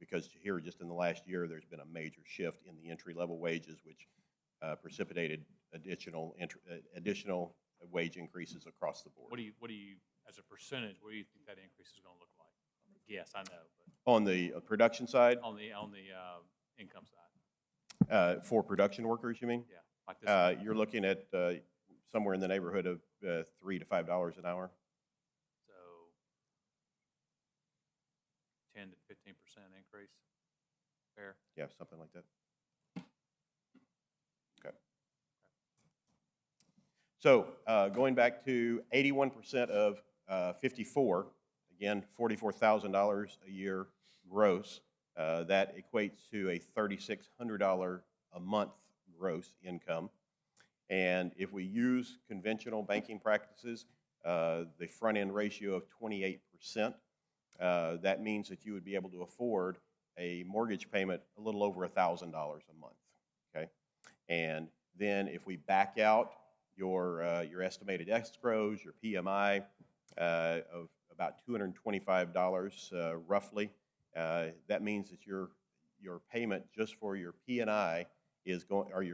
Because here, just in the last year, there's been a major shift in the entry-level wages, which precipitated additional wage increases across the board. What do you, as a percentage, what do you think that increase is going to look like? Yes, I know, but On the production side, on the income side, for production workers, you mean? yeah, like this. You're looking at somewhere in the neighborhood of $3 to $5 an hour. So 10 to 15% increase. Fair. Yeah, something like that. Okay. So going back to 81% of 54, again, $44,000 a year gross, that equates to a $3,600 a month gross income. And if we use conventional banking practices, the front-end ratio of 28%, that means that you would be able to afford a mortgage payment a little over $1,000 a month, okay? And then if we back out your estimated escrows, your PMI of about $225 roughly, that means that your payment just for your P&I is going, or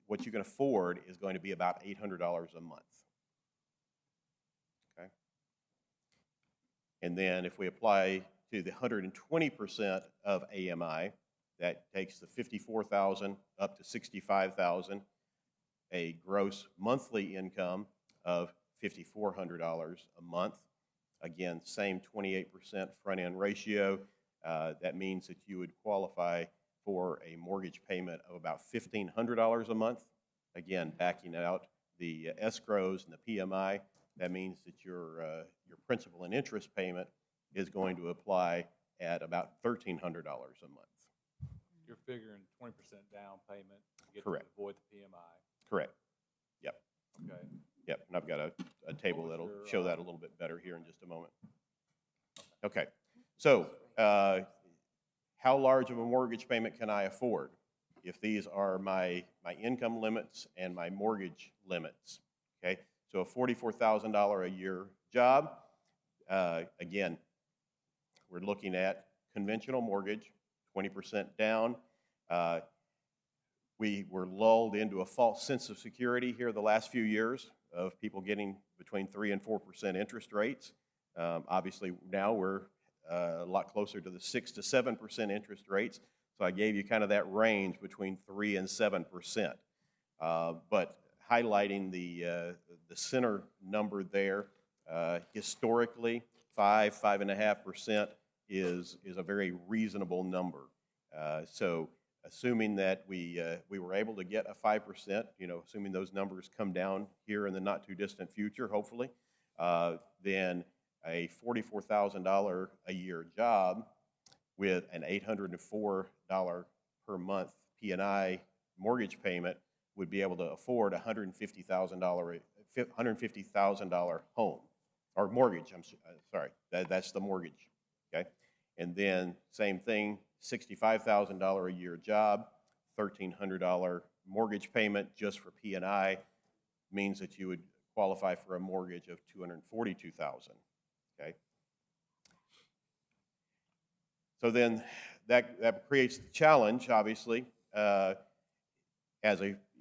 what you can afford is going to be about $800 a month. Okay. And then if we apply to the 120% of AMI, that takes the $54,000 up to $65,000, a gross monthly income of $5,400 a month. Again, same 28% front-end ratio. That means that you would qualify for a mortgage payment of about $1,500 a month. Again, backing out the escrows and the PMI, that means that your principal and interest payment is going to apply at about $1,300 a month. You're figuring 20% down payment to get Correct. to avoid the PMI. Correct. Yep. Okay. Yep, and I've got a table that'll show that a little bit better here in just a moment. Okay, so how large of a mortgage payment can I afford if these are my income limits and my mortgage limits? Okay, so a $44,000 a year job, again, we're looking at conventional mortgage, 20% down. We were lulled into a false sense of security here the last few years of people getting between 3 and 4% interest rates. Obviously, now we're a lot closer to the 6 to 7% interest rates. So I gave you kind of that range between 3 and 7%. But highlighting the center number there, historically, 5.5% is a very reasonable number. So assuming that we were able to get a 5%, assuming those numbers come down here in the not too distant future, hopefully, then a $44,000 a year job with an $804 per month P&I mortgage payment would be able to afford a $150,000 home, or mortgage, sorry, that's the mortgage, okay? And then same thing, $65,000 a year job, $1,300 mortgage payment just for P&I means that you would qualify for a mortgage of $242,000, okay? So then that creates the challenge, obviously,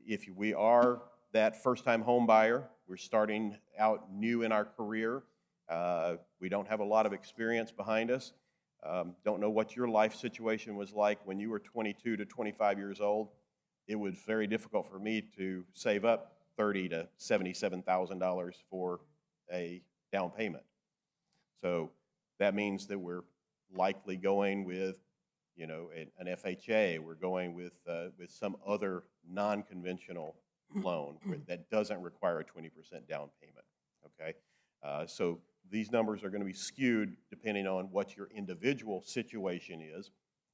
if we are that first-time home buyer, we're starting out new in our career, we don't have a lot of experience behind us, don't know what your life situation was like when you were 22 to 25 years old. It was very difficult for me to save up $30,000 to $77,000 for a down payment. So that means that we're likely going with, an FHA. We're going with some other non-conventional loan that doesn't require a 20% down payment. Okay, so these numbers are going to be skewed depending on what your individual situation is.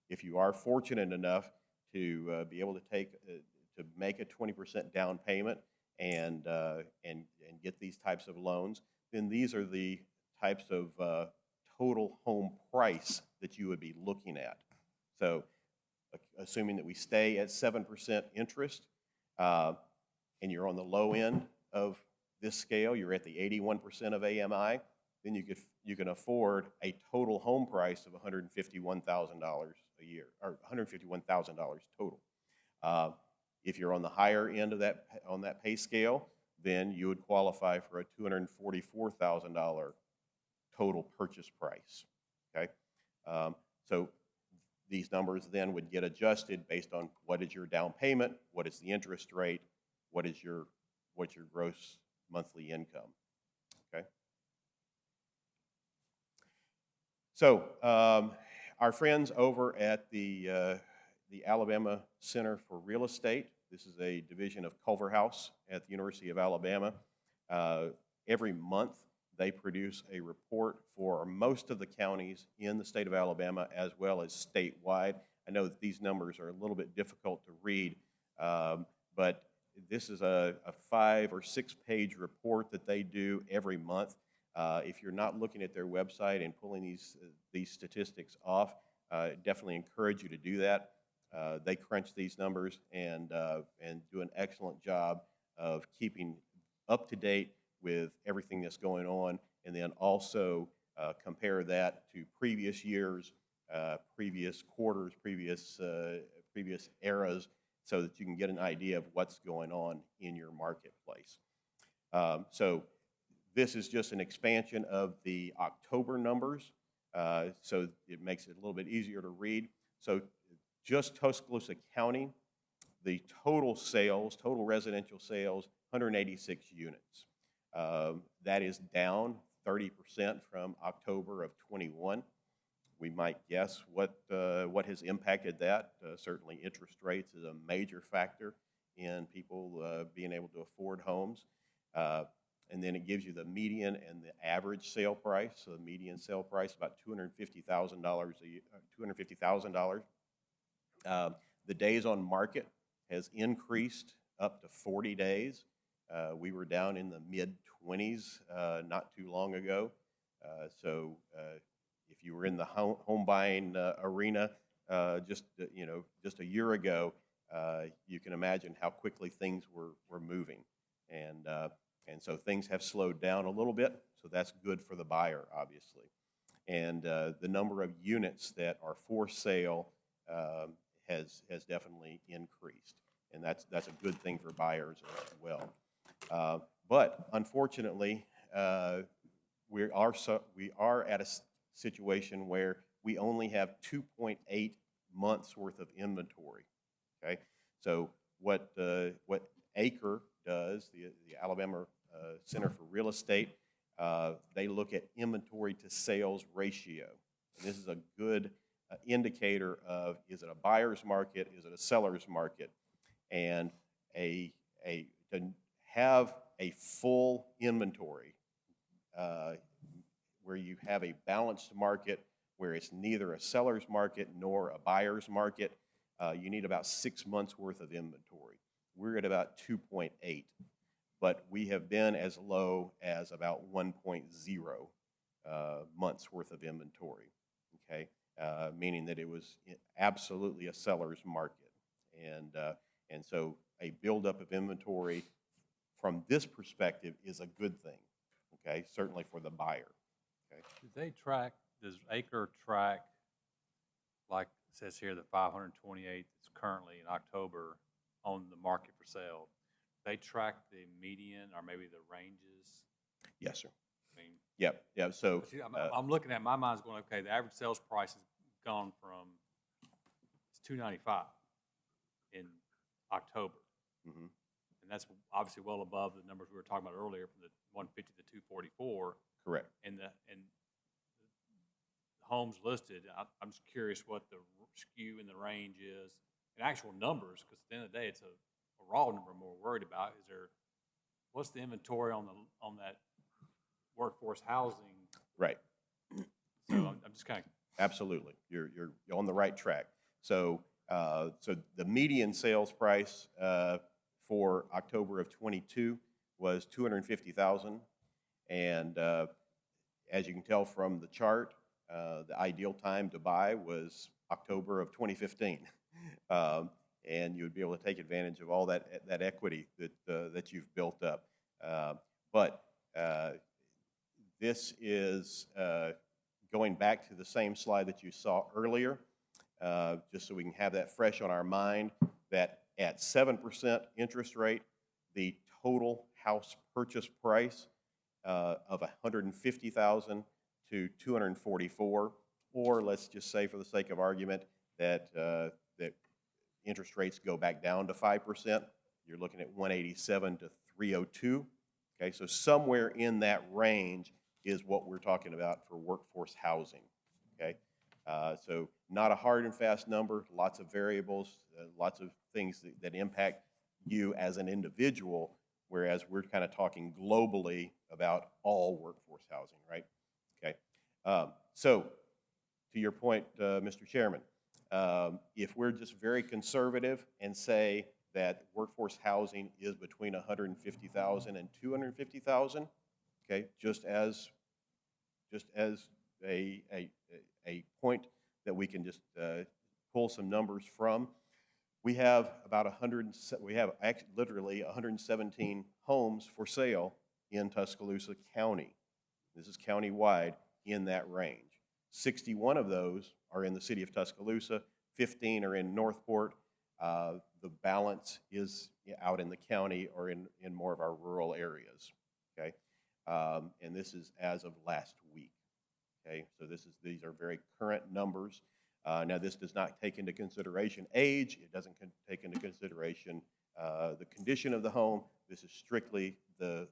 If you are fortunate enough to be able to make a 20% down payment and get these types of loans, then these are the types of total home price that you would be looking at. So assuming that we stay at 7% interest and you're on the low end of this scale, you're at the 81% of AMI, then you can afford a total home price of $151,000 a year, or $151,000 total. If you're on the higher end of that pay scale, then you would qualify for a $244,000 total purchase price. Okay, so these numbers then would get adjusted based on what is your down payment, what is the interest rate, what's your gross monthly income. Okay. So our friends over at the Alabama Center for Real Estate, this is a division of Culver House at the University of Alabama. Every month they produce a report for most of the counties in the state of Alabama as well as statewide. I know that these numbers are a little bit difficult to read, but this is a 5 or 6 page report that they do every month. If you're not looking at their website and pulling these statistics off, definitely encourage you to do that. They crunch these numbers and do an excellent job of keeping up to date with everything that's going on, and then also compare that to previous years, previous quarters, previous eras, so that you can get an idea of what's going on in your marketplace. So this is just an expansion of the October numbers, so it makes it a little bit easier to read. So just Tuscaloosa County, the total residential sales, 186 units. That is down 30% from October of 21. We might guess what has impacted that. Certainly interest rates is a major factor in people being able to afford homes. And then it gives you the median and the average sale price. So the median sale price about $250,000 a year, $250,000. The days on market has increased up to 40 days. We were down in the mid-20s not too long ago. So if you were in the home buying arena just a year ago, you can imagine how quickly things were moving. And so things have slowed down a little bit, so that's good for the buyer, obviously. And the number of units that are for sale has definitely increased. and that's a good thing for buyers as well. But unfortunately, we are at a situation where we only have 2.8 months worth of inventory. Okay, so what ACRE does, the Alabama Center for Real Estate, they look at inventory to sales ratio. And this is a good indicator of, is it a buyer's market, is it a seller's market? And to have a full inventory where you have a balanced market, where it's neither a seller's market nor a buyer's market, you need about 6 months worth of inventory. We're at about 2.8, but we have been as low as about 1.0 months worth of inventory, okay? Meaning that it was absolutely a seller's market. And so a buildup of inventory from this perspective is a good thing, okay? Certainly for the buyer, okay? Does ACRE track, like it says here, the 528 that's currently in October on the market for sale? They track the median or maybe the ranges? Yes, sir. I mean, Yep. So I'm looking at, my mind's going, okay, the average sales price has gone from, it's $295 in October. Mm-hmm. And that's obviously well above the numbers we were talking about earlier, from the 150 to 244. Correct. And the homes listed, I'm just curious what the skew in the range is, and actual numbers, because at the end of the day, it's a raw number I'm more worried about. What's the inventory on that workforce housing? Right. So I'm just kind of. Absolutely, you're on the right track. So so the median sales price for October of '22 was $250,000, and as you can tell from the chart, the ideal time to buy was October of 2015, and you would be able to take advantage of all that equity that you've built up. But this is going back to the same slide that you saw earlier, just so we can have that fresh on our mind, that at 7% interest rate, the total house purchase price of $150,000 to $244,000, or let's just say, for the sake of argument, that that interest rates go back down to 5%. You're looking at $187,000 to $302,000. Okay, so somewhere in that range is what we're talking about for workforce housing. Okay, so not a hard and fast number. Lots of variables, lots of things that impact you as an individual. Whereas we're kind of talking globally about all workforce housing, right? Okay. So, to your point, Mr. Chairman, if we're just very conservative and say that workforce housing is between $150,000 and $250,000, okay, just as a point that we can just pull some numbers from, we have about literally 117 homes for sale in Tuscaloosa County. This is county-wide in that range. 61 of those are in the city of Tuscaloosa, 15 are in Northport. The balance is out in the county or in more of our rural areas, okay? And this is as of last week, okay? So these are very current numbers. Now, this does not take into consideration age. It doesn't take into consideration the condition of the home. This is strictly the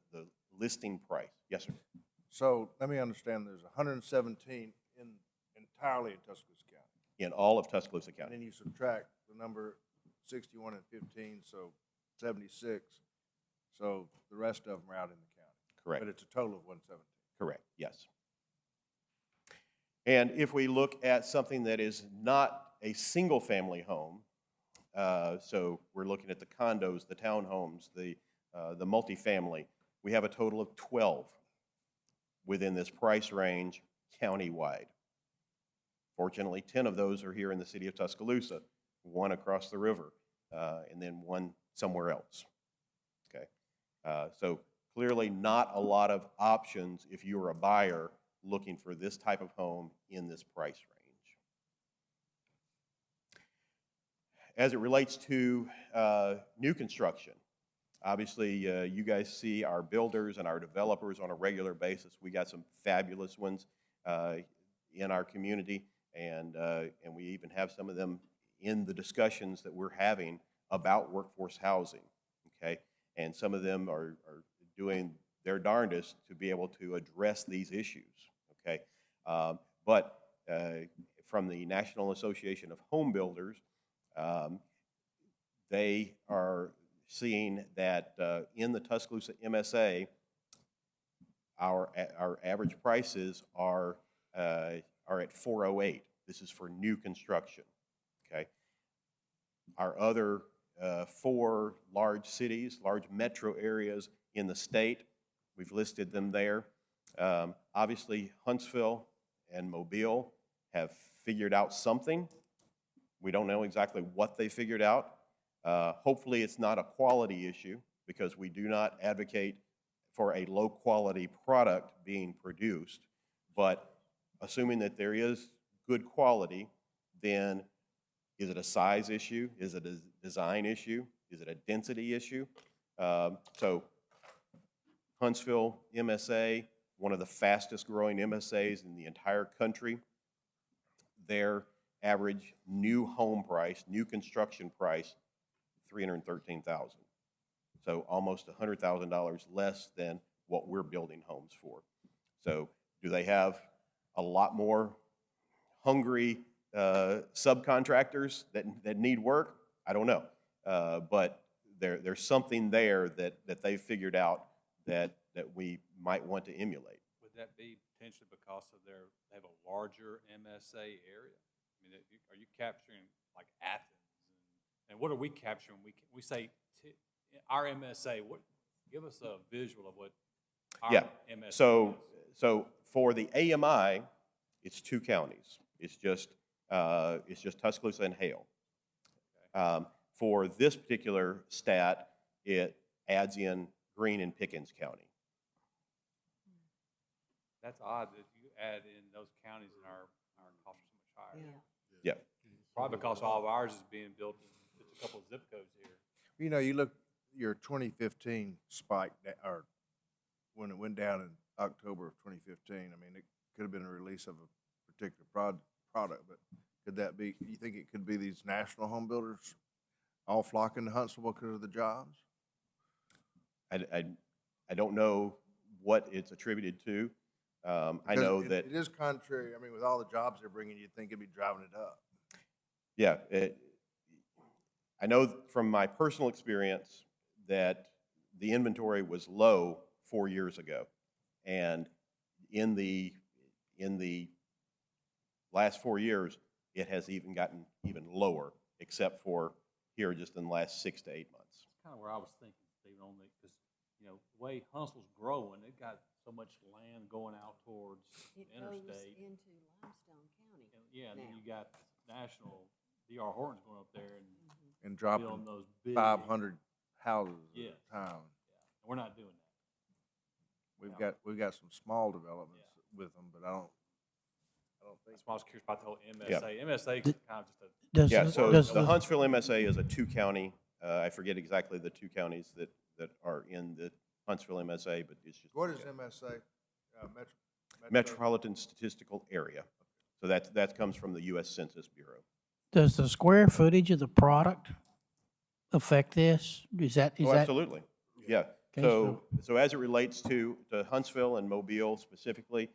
listing price. Yes, sir. So let me understand, there's 117 entirely in Tuscaloosa County. In all of Tuscaloosa County. And then you subtract the number 61 and 15, so 76. So the rest of them are out in the county. Correct. But it's a total of 117. Correct, yes. And if we look at something that is not a single-family home, so we're looking at the condos, the townhomes, the multifamily, we have a total of 12 within this price range countywide. Fortunately, 10 of those are here in the city of Tuscaloosa, one across the river, and then one somewhere else. Okay, so clearly not a lot of options if you're a buyer looking for this type of home in this price range. as it relates to new construction, obviously, you guys see our builders and our developers on a regular basis. We got some fabulous ones in our community, and we even have some of them in the discussions that we're having about workforce housing, okay? And some of them are doing their darndest to be able to address these issues, okay? But from the National Association of Home Builders, they are seeing that in the Tuscaloosa MSA, our average prices are at $408. This is for new construction, okay? Our other 4 large cities, large metro areas in the state, we've listed them there. Obviously, Huntsville and Mobile have figured out something. We don't know exactly what they figured out. Hopefully, it's not a quality issue, because we do not advocate for a low-quality product being produced. But assuming that there is good quality, then is it a size issue? Is it a design issue? Is it a density issue? So Huntsville MSA, one of the fastest growing MSAs in the entire country, their average new home price, new construction price, $313,000. So almost $100,000 less than what we're building homes for. So do they have a lot more hungry subcontractors that need work? I don't know. But there's something there that they figured out that we might want to emulate. Would that be potentially because of they have a larger MSA area? I mean, are you capturing like Athens? And what are we capturing? We say our MSA. Give us a visual of what our MSA is. So for the AMI, it's 2 counties. It's just Tuscaloosa and Hale. For this particular stat, it adds in Greene and Pickens County. That's odd that you add in those counties and our costs are so much higher. Yeah. Probably because all of ours is being built in just a couple of zip codes here. You know, you look, your 2015 spike, or when it went down in October of 2015, I mean, it could have been a release of a particular product, but could that be, you think it could be these national home builders all flocking to Huntsville because of the jobs? I don't know what it's attributed to. I know that it is contrary. I mean, with all the jobs they're bringing, you'd think it'd be driving it up. Yeah, I know from my personal experience that the inventory was low 4 years ago, and in the last 4 years, it has even gotten even lower, except for here just in the last 6 to 8 months. Kind of where I was thinking, Stephen, on it, because the way Huntsville's growing, it got so much land going out towards the interstate. It goes into Limestone County. And then you got national D.R. Horton's going up there and dropping building those big 500 houses at a time. Yeah. We're not doing that. We've got some small developments with them, but I don't think. That's why I was curious about the whole MSA. Yeah. MSA is kind of just a. So the Huntsville MSA is a 2-county. I forget exactly the 2 counties that are in the Huntsville MSA, but it's just. What is MSA? Metropolitan Statistical Area. So that comes from the U.S. Census Bureau. Does the square footage of the product affect this? Is that? Absolutely. Yeah. Okay, So as it relates to Huntsville and Mobile specifically,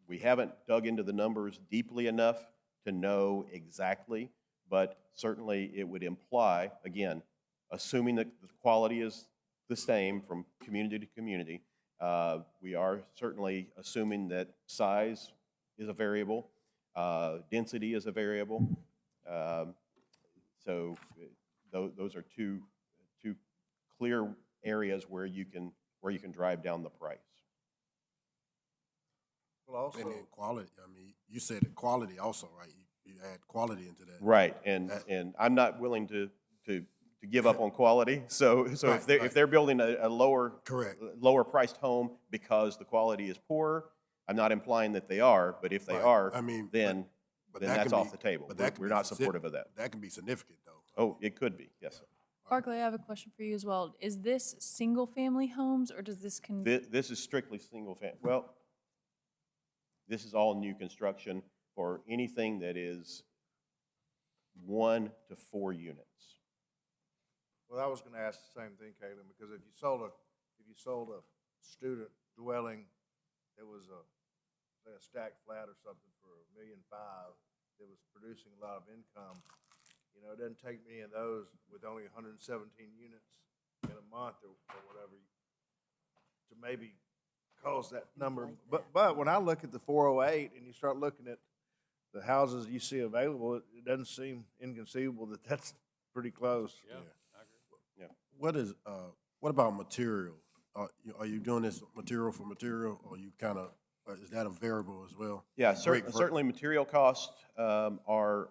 we haven't dug into the numbers deeply enough to know exactly, but certainly it would imply, again, assuming that the quality is the same from community to community, we are certainly assuming that size is a variable, density is a variable. So those are two clear areas where you can drive down the price. Well, also, and then quality. I mean, you said quality also, right? You add quality into that. Right, and I'm not willing to give up on quality. So if they're building a lower priced home because the quality is poor, I'm not implying that they are, but if they are, then But then that that's can off be- the table. but that can We're be not specific- supportive of that. That can be significant, though. Oh, it could be, yes. Barclay, I have a question for you as well. Is this single-family homes, or does this This is strictly single family. Well, this is all new construction for anything that is 1 to 4 units. Well, I was gonna ask the same thing, Caitlin, because if you sold a student dwelling that was say a stacked flat or something for $1.5 million that was producing a lot of income, you know, it doesn't take many of those with only 117 units in a month or whatever to maybe cause that number. But when I look at the 408 and you start looking at the houses you see available, it doesn't seem inconceivable that that's pretty close. Yeah, I agree. Yeah. What about material? Are you doing this material for material, or you kind of, is that a variable as well? Yeah, Brick certainly material costs are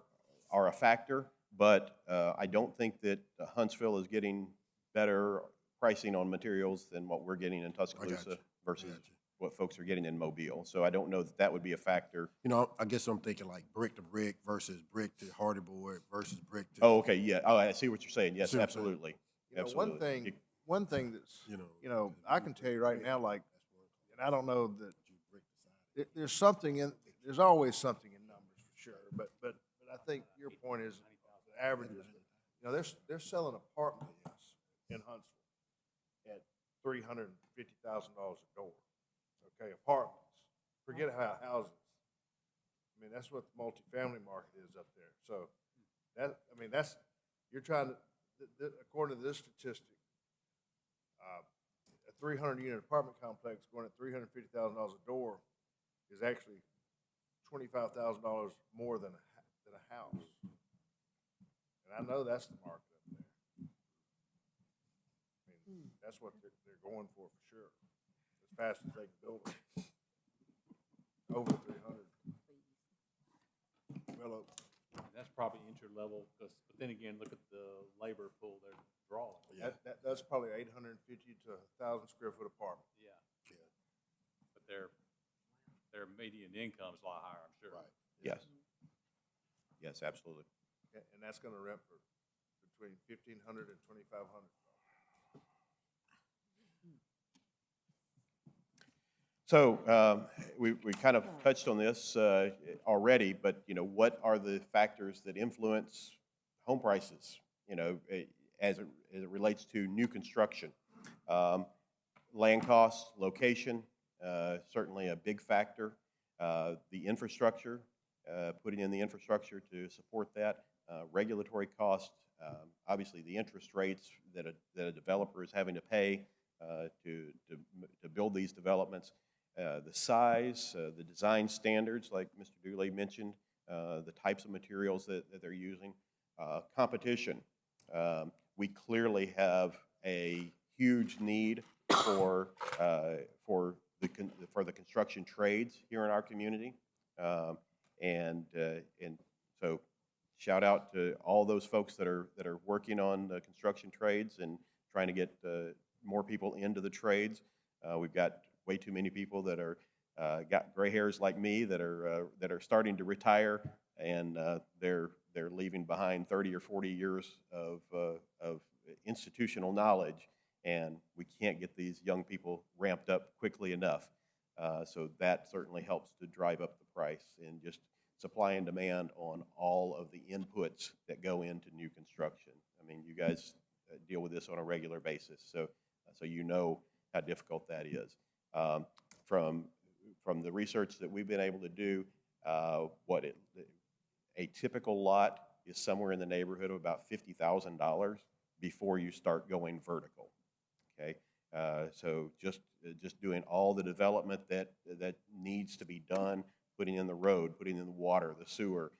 a factor, but I don't think that Huntsville is getting better pricing on materials than what we're getting in Tuscaloosa versus what folks are getting in Mobile. So I don't know that that would be a factor. You know, I guess I'm thinking like brick to brick versus brick to hardy board versus brick to. Oh, okay, yeah. Oh, I see what you're saying. Yes, See what I'm saying? absolutely. You know, Absolutely. one thing that's, you know, I can tell you right now, like, and I don't know that there's always something in numbers for sure, but I think your point is the averages. You know, they're selling apartments in Huntsville at $350,000 a door. Okay, apartments. Forget how houses. I mean, that's what the multifamily market is up there. So that's you're trying to. According to this statistic, a 300-unit apartment complex going at $350,000 a door is actually $25,000 more than a house. And I know that's the market up there. I mean, that's what they're going for sure. As fast as they can build it. Over 300. Well, That's probably entry level, but then again, look at the labor pool they're drawing. That's probably 850 to 1,000 square foot apartment. Yeah. But their median income is a lot higher, I'm sure. Right. Yes. Yes, absolutely. And that's gonna rent for between $1,500 and $2,500. So we kind of touched on this already, but you know, what are the factors that influence home prices? You know, as it relates to new construction, land costs, location, certainly a big factor. The infrastructure, putting in the infrastructure to support that, regulatory costs, obviously the interest rates that a developer is having to pay to build these developments. The size, the design standards, like Mr. Dooley mentioned, the types of materials that they're using, competition. We clearly have a huge need for the construction trades here in our community, and so shout out to all those folks that are working on the construction trades and trying to get more people into the trades. We've got way too many people that are got gray hairs like me that are starting to retire, and they're leaving behind 30 or 40 years of institutional knowledge, and we can't get these young people ramped up quickly enough. So that certainly helps to drive up the price, and just supply and demand on all of the inputs that go into new construction. I mean, you guys deal with this on a regular basis, so you know how difficult that is. From the research that we've been able to do, a typical lot is somewhere in the neighborhood of about $50,000 before you start going vertical. Okay, so just doing all the development that needs to be done, putting in the road, putting in the water, the sewer,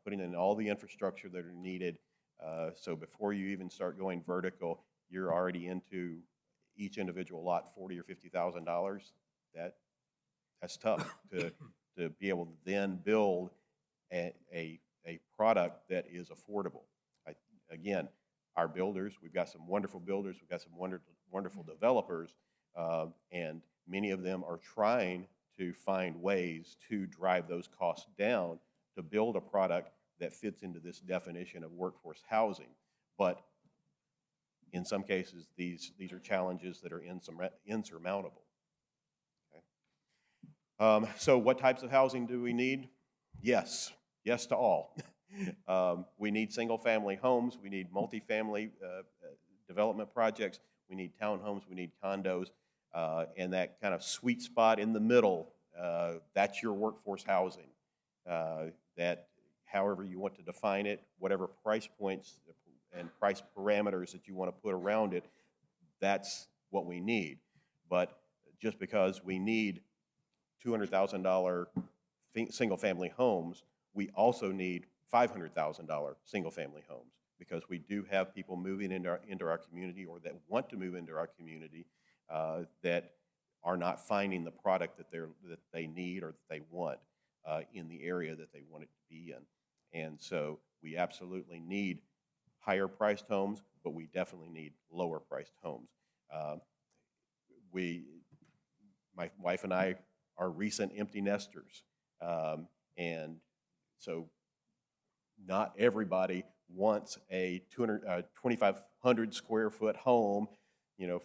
putting in all the infrastructure that are needed. So before you even start going vertical, you're already into each individual lot $40,000 or $50,000. That's tough to be able to then build a product that is affordable. Again, our builders, we've got some wonderful builders, we've got some wonderful developers, and many of them are trying to find ways to drive those costs down to build a product that fits into this definition of workforce housing. But in some cases, these are challenges that are insurmountable. Okay. So what types of housing do we need? Yes to all. We need single-family homes, we need multifamily development projects, we need townhomes, we need condos, and that kind of sweet spot in the middle, that's your workforce housing. That, however you want to define it, whatever price points and price parameters that you want to put around it, that's what we need. But just because we need $200,000 single-family homes, we also need $500,000 single-family homes, because we do have people moving into our community, or that want to move into our community, that are not finding the product that they need or that they want in the area that they want it to be in. And so we absolutely need higher priced homes, but we definitely need lower priced homes. My wife and I are recent empty nesters, and so not everybody wants a 2,500 square foot home,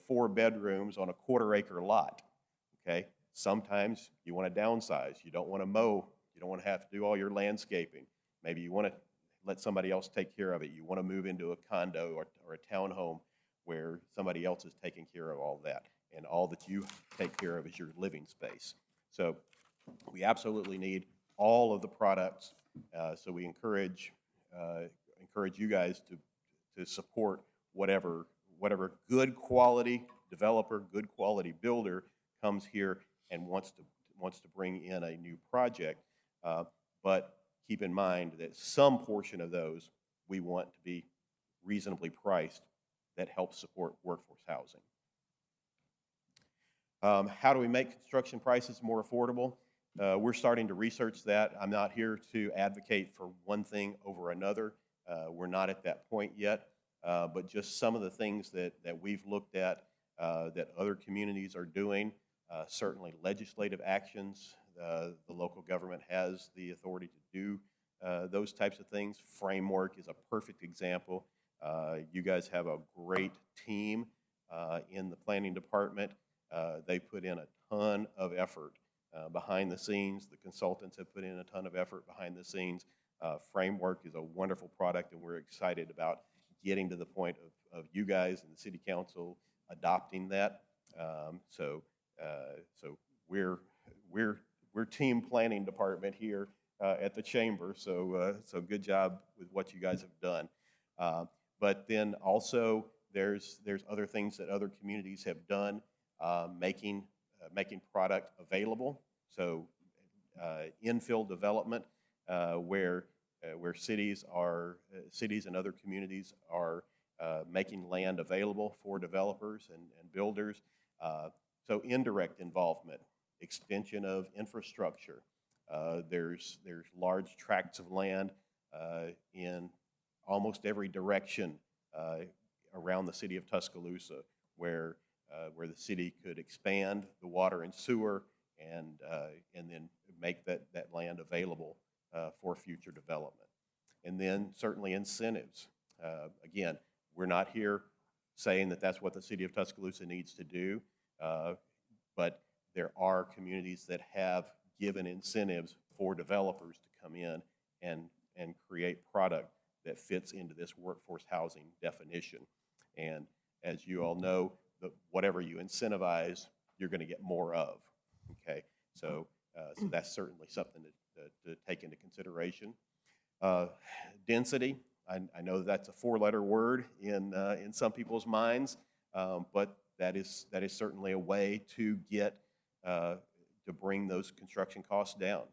4 bedrooms on a 1/4 acre lot. Okay, sometimes you want to downsize. You don't want to mow. You don't want to have to do all your landscaping. Maybe you want to let somebody else take care of it. You want to move into a condo or a townhome where somebody else is taking care of all that, and all that you take care of is your living space. So we absolutely need all of the products. So we encourage you guys to support whatever good quality developer, good quality builder comes here and wants to bring in a new project. But keep in mind that some portion of those we want to be reasonably priced that helps support workforce housing. How do we make construction prices more affordable? We're starting to research that. I'm not here to advocate for one thing over another. We're not at that point yet, but just some of the things that we've looked at that other communities are doing, certainly legislative actions. The local government has the authority to do those types of things. Framework is a perfect example. You guys have a great team in the planning department. They put in a ton of effort behind the scenes. The consultants have put in a ton of effort behind the scenes. Framework is a wonderful product, and we're excited about getting to the point of you guys and the city council adopting that. So we're team planning department here at the chamber. So good job with what you guys have done. But then also there's other things that other communities have done, making product available. So infill development, where cities and other communities are making land available for developers and builders. So indirect involvement, extension of infrastructure. There's large tracts of land in almost every direction around the city of Tuscaloosa, where the city could expand the water and sewer and then make that land available for future development. And then certainly incentives. Again, we're not here saying that that's what the city of Tuscaloosa needs to do, but there are communities that have given incentives for developers to come in and create product that fits into this workforce housing definition. And as you all know, whatever you incentivize, you're going to get more of. Okay, so that's certainly something to take into consideration. Density. I know that's a 4-letter word in some people's minds, but that is certainly a way to get to bring those construction costs down.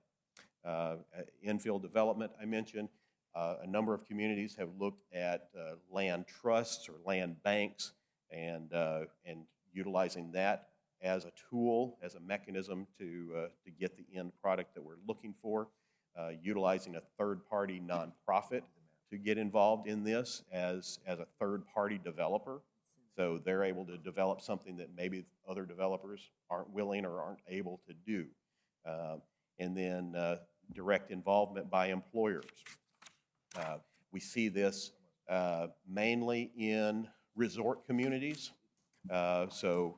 Infill development, I mentioned. A number of communities have looked at land trusts or land banks and utilizing that as a tool, as a mechanism to get the end product that we're looking for. Utilizing a third-party nonprofit to get involved in this as a third-party developer. So they're able to develop something that maybe other developers aren't willing or aren't able to do. And then direct involvement by employers. We see this mainly in resort communities. So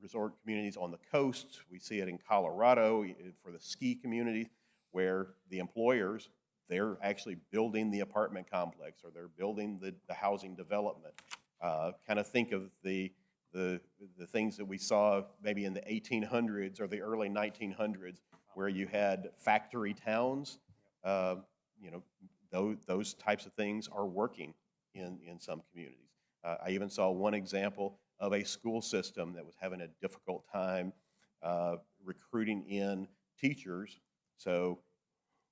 resort communities on the coast, we see it in Colorado for the ski community, where the employers, they're actually building the apartment complex, or they're building the housing development. Kind of think of the things that we saw maybe in the 1800s or the early 1900s, where you had factory towns. You know, those types of things are working in some communities. I even saw one example of a school system that was having a difficult time recruiting in teachers. So,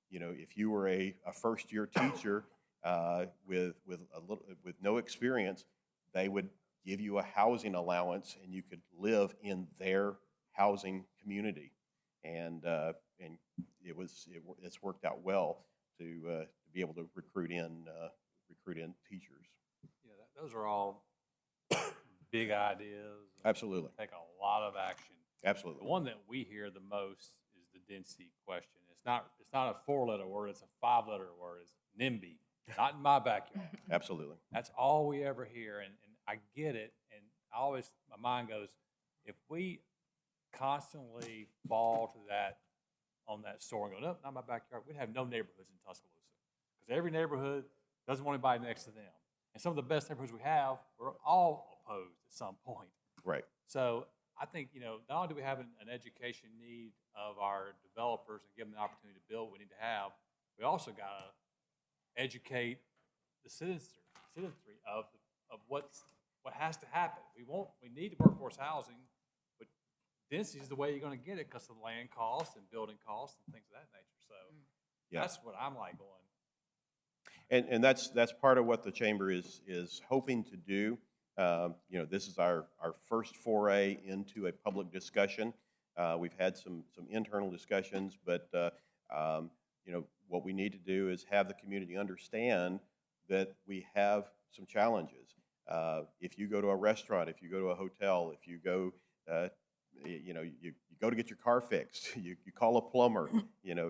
you know, if you were a first-year teacher with no experience, they would give you a housing allowance, and you could live in their housing community. And it's worked out well to be able to recruit in teachers. Yeah, those are all big ideas. Absolutely. Take a lot of action. Absolutely. The one that we hear the most is the density question. It's not a 4-letter word, it's a 5-letter word. It's NIMBY, not in my backyard. Absolutely. That's all we ever hear, and I get it, and my mind goes, if we constantly fall to that, on that store and go, nope, not my backyard, we'd have no neighborhoods in Tuscaloosa, because every neighborhood doesn't want anybody next to them. And some of the best neighborhoods we have, we're all opposed at some point. Right. So I think, you know, not only do we have an education need of our developers and give them the opportunity to build what we need to have, we also got to educate the citizenry of what has to happen. We need workforce housing, but density is the way you're going to get it because of the land costs and building costs and things of that nature. So yeah, that's what I'm like going. And that's part of what the chamber is hoping to do. You know, this is our first foray into a public discussion. We've had some internal discussions, but you know, what we need to do is have the community understand that we have some challenges. If you go to a restaurant, if you go to a hotel, if you go, you know, you go to get your car fixed, you call a plumber, you know,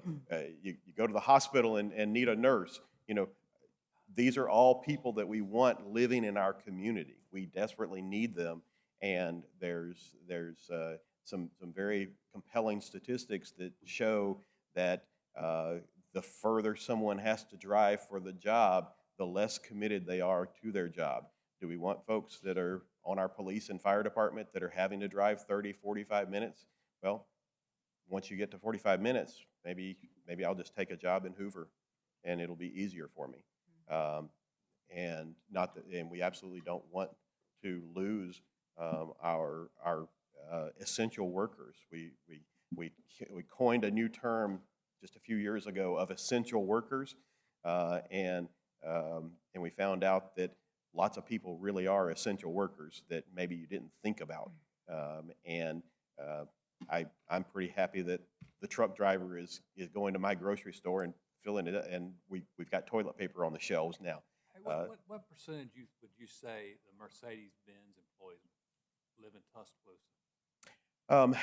you go to the hospital and need a nurse, you know, these are all people that we want living in our community. We desperately need them, and there's some very compelling statistics that show that the further someone has to drive for the job, the less committed they are to their job. Do we want folks that are on our police and fire department that are having to drive 30, 45 minutes? Well, once you get to 45 minutes, maybe I'll just take a job in Hoover, and it'll be easier for me. And we absolutely don't want to lose our essential workers. We coined a new term just a few years ago of essential workers, and we found out that lots of people really are essential workers that maybe you didn't think about. I'm pretty happy that the truck driver is going to my grocery store and filling it up, and we've got toilet paper on the shelves now. Hey, what percentage would you say the Mercedes-Benz employees live in Tuscaloosa?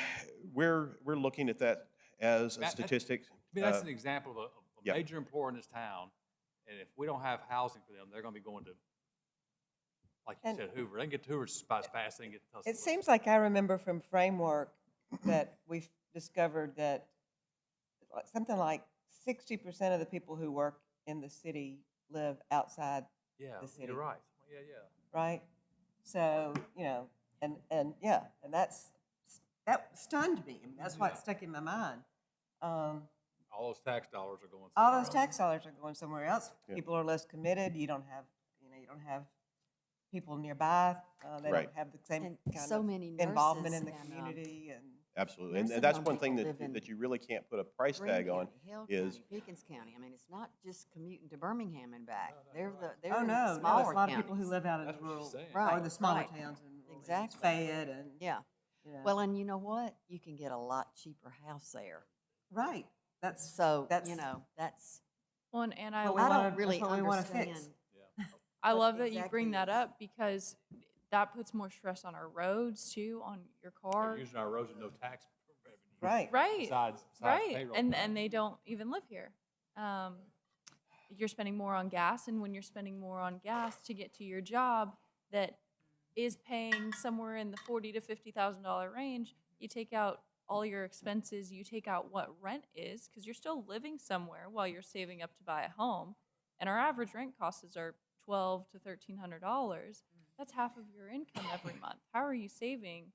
We're looking at that as a statistic. I mean, that's an example of a Yep. major employer in this town, and if we don't have housing for them, they're going to be going to, like you said, Hoover. They can get to Hoover as fast as they can get to Tuscaloosa. It seems like I remember from Framework that we've discovered that something like 60% of the people who work in the city live outside the city. You're right. Yeah. Right? So, you know, and that stunned me. I mean, that's why it stuck in my mind. All those tax dollars are going All somewhere those else. tax dollars are going somewhere else. Yeah. People are less committed. You don't have people nearby. They Right. don't have the same And kind so of many involvement in nurses the and, community. And Absolutely, and nursing that's home one thing people live in that you really can't put a price Greene tag on County, Hill is County, Pickens County. I mean, it's not just commuting to Birmingham and back. They're oh the no, there's smaller a lot of people who counties. live out in That's the what rural she's saying. or Right, the smaller right. towns in rural areas, Exactly. Fayette and Yeah. you know. Well, and you know what? You can get a lot cheaper house there. Right. That's So, that's you know, that's, Well, and I Well, we I wanna- don't really that's what we wanna understand. fix. I what love that you exactly bring that is- up because that puts more stress on our roads too, on your car. They're using our roads with no tax revenue. Right. Right, Besides right, payroll. and they don't even live here. You're spending more on gas, and when you're spending more on gas to get to your job that is paying somewhere in the $40,000 to $50,000 range, you take out all your expenses, you take out what rent is, because you're still living somewhere while you're saving up to buy a home, and our average rent costs are $1,200 to $1,300. That's half of your income every month. How are you saving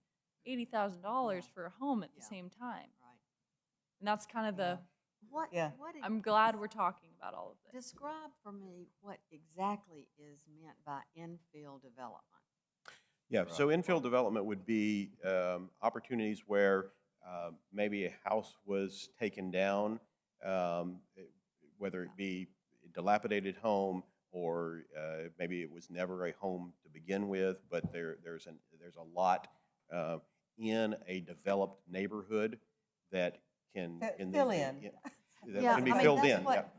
$80,000 for a home at the same time? Right. And that's kind of the. What, Yeah. what I'm glad we're talking about all of this. describe for me what exactly is meant by infill development. Yeah, so infill development would be opportunities where maybe a house was taken down, whether it be a dilapidated home or maybe it was never a home to begin with, but there's a lot in a developed neighborhood that can Fill in. that can be filled in. What,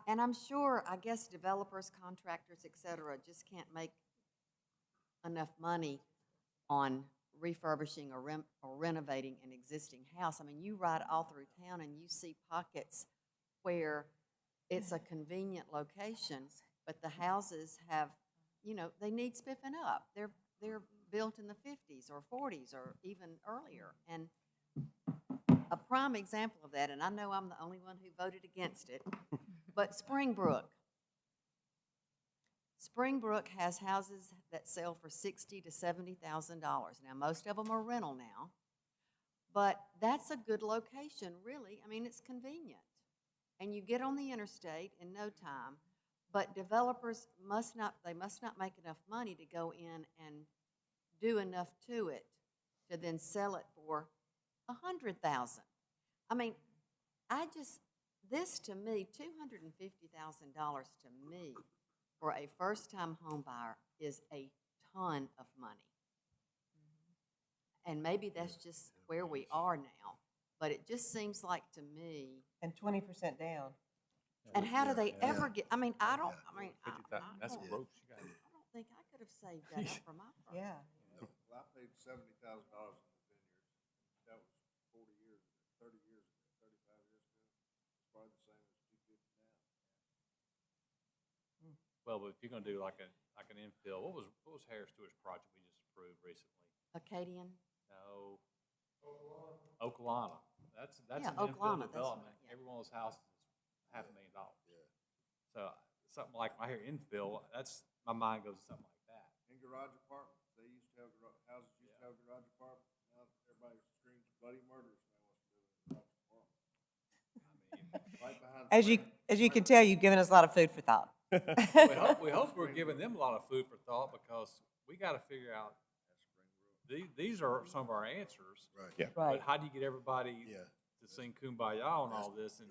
and I'm sure, I guess developers, contractors, et cetera, just can't make enough money on refurbishing or renovating an existing house. I mean, you ride all through town and you see pockets where it's a convenient location, but the houses have, they need spiffing up. They're built in the 50s or 40s or even earlier. And a prime example of that, and I know I'm the only one who voted against it, but Springbrook. Springbrook has houses that sell for $60,000 to $70,000. Now, most of them are rental now, but that's a good location, really. I mean, it's convenient. And you get on the interstate in no time, but developers must not make enough money to go in and do enough to it to then sell it for $100,000. I mean, this to me, $250,000 to me for a first-time home buyer is a ton of money. And maybe that's just where we are now, but it just seems like to me. And 20% down. And how do they ever get? I mean, I don't. I mean, That's gross. I don't think I could have saved that up for my first. Yeah. Well, I paid $70,000 in the vineyards. That was 40 years, 30 years, 35 years ago. It's probably the same as 250 now. Well, but if you're gonna do like an infill, what was Harris Stewart's project we just approved recently? Acadian. No. Oklahoma. That's Yeah, an infill Oklahoma, that's development. right, yeah. Every one of those houses is $500,000. So something like, I hear infill, my mind goes to something like that. In garage apartments, they used to have houses used to have garage apartments. Now everybody screams bloody murders now wants to live in a garage apartment. I mean, right behind. As you can tell, you've given us a lot of food for thought. We hope we're giving them a lot of food for thought, because we got to figure out, these are some of our answers. Right. Yeah. Right. But how do you get everybody to sing Kumbaya on all this and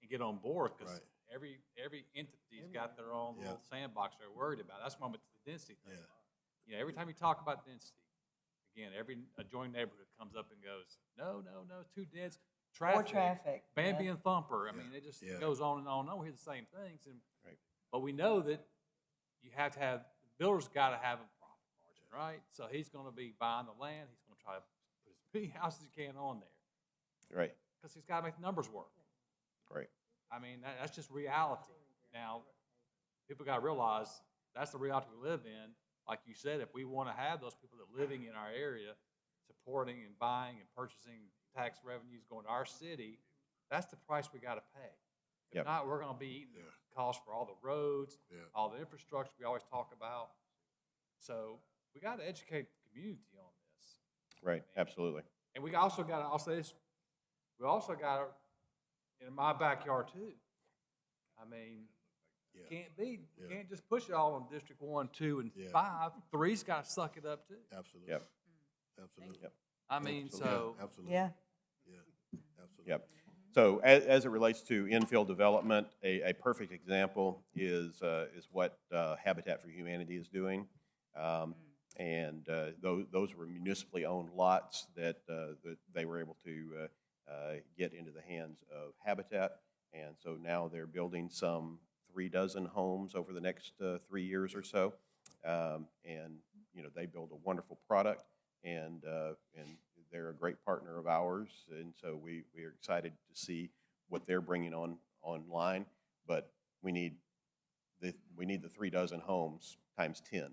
get on board? Because every entity's got their own little sandbox they're worried about. That's one with the density thing. Every time you talk about density, again, every adjoining neighborhood comes up and goes, no, it's too dense. More traffic. Bambi yeah. and Thumper. I mean, it just goes on and on. We hear the same things, but we know that you have to have, the builder's got to have a profit margin, right? So he's going to be buying the land. He's going to try to put as many houses as he can on there. Right. Because he's got to make the numbers work. Right. I mean, that's just reality. Now, people got to realize that's the reality we live in. Like you said, if we want to have those people that are living in our area, supporting and buying and purchasing tax revenues going to our city, that's the price we got to pay. If not, we're going to be eating the cost for all the roads, all the infrastructure we always talk about. So we got to educate the community on this. Right. Absolutely. And we also got to, I'll say this, we also got to, in my backyard too. I mean, you can't just push it all on District 1, 2, and 5. 3's got to suck it up too. Absolutely. Yep. Absolutely. Yep. I mean, Absolutely. so. Absolutely. Yeah. Yeah. Absolutely. Yep. So as it relates to infill development, a perfect example is what Habitat for Humanity is doing. And those were municipally owned lots that they were able to get into the hands of Habitat. And so now they're building some 36 homes over the next 3 years or so. And, they build a wonderful product. And they're a great partner of ours, and so we are excited to see what they're bringing online. But we need the 36 homes times 10.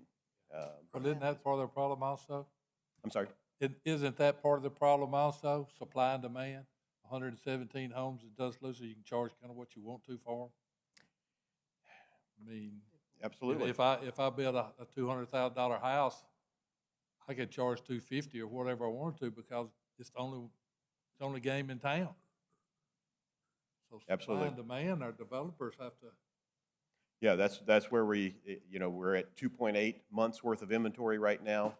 But isn't that part of the problem also? I'm sorry? Isn't that part of the problem also, supply and demand? 117 homes in Tuscaloosa, you can charge kind of what you want to for them? I mean, Absolutely. if I build a $200,000 house, I could charge $250 or whatever I wanted to because it's the only game in town. So supply Absolutely. and demand, our developers have to. Yeah, that's where we're at 2.8 months worth of inventory right now.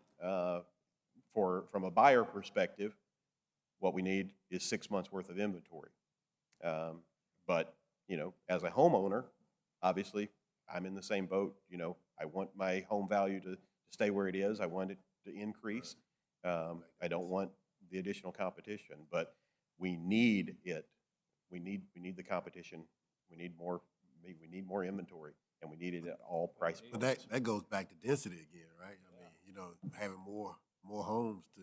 From a buyer perspective, what we need is 6 months worth of inventory. But, as a homeowner, obviously, I'm in the same boat. I want my home value to stay where it is. I want it to increase. I don't want the additional competition, but we need it. We need the competition. We need more inventory, and we need it at all price points. But that goes back to density again, right? I mean, having more homes to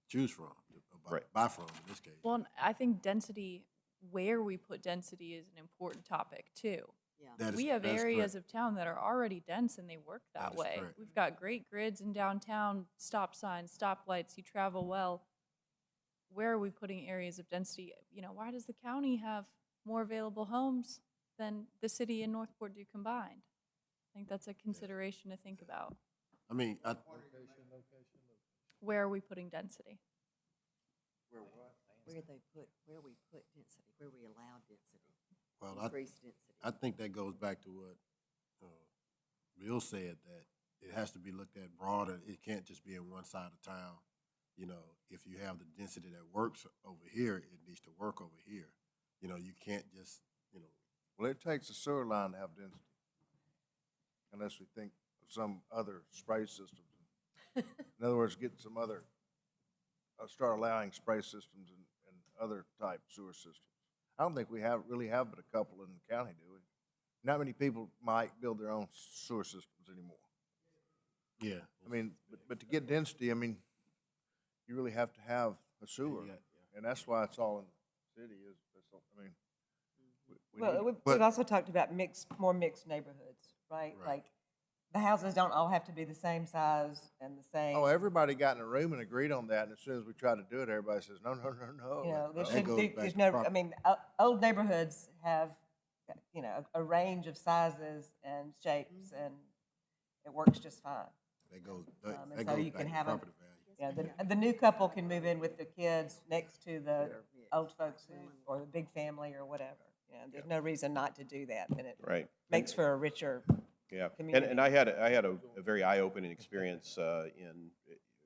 choose from, to buy from in this case. Well, and I think density, where we put density is an important topic too. Yeah. We have that is areas correct. of town that are already dense and they work that is way. correct. We've got great grids in downtown, stop signs, stoplights, you travel well. Where are we putting areas of density? Why does the county have more available homes than the city and Northport do combined? I think that's a consideration to think about. I mean, Where are we putting density? Where we put density, where we allow density, well, increase density. I think that goes back to what Bill said, that it has to be looked at broader. It can't just be in one side of town. If you have the density that works over here, it needs to work over here. You can't just, Well, it takes a sewer line to have density, unless we think of some other spray systems. In other words, get some other, start allowing spray systems and other type sewer systems. I don't think we really have but a couple in the county, do we? Not many people might build their own sewer systems anymore. yeah. I mean, but to get density, I mean, you really have to have a sewer, and that's why it's all in the city. I mean, Well, we've But- also talked about more mixed neighborhoods, right? Right. Like, the houses don't all have to be the same size and the same. oh, everybody got in a room and agreed on that, and as soon as we try to do it, everybody says, no, no, no, no. There That should goes be, back there's to no, property. I mean, old neighborhoods have, a range of sizes and shapes, and it works just fine. That goes, and that so goes you back can to have a- property value. The new couple can move in with their kids next to the old folks or the big family or whatever. There's no reason not to do that, and it Right. makes for a richer Yeah, community. and I had a very eye-opening experience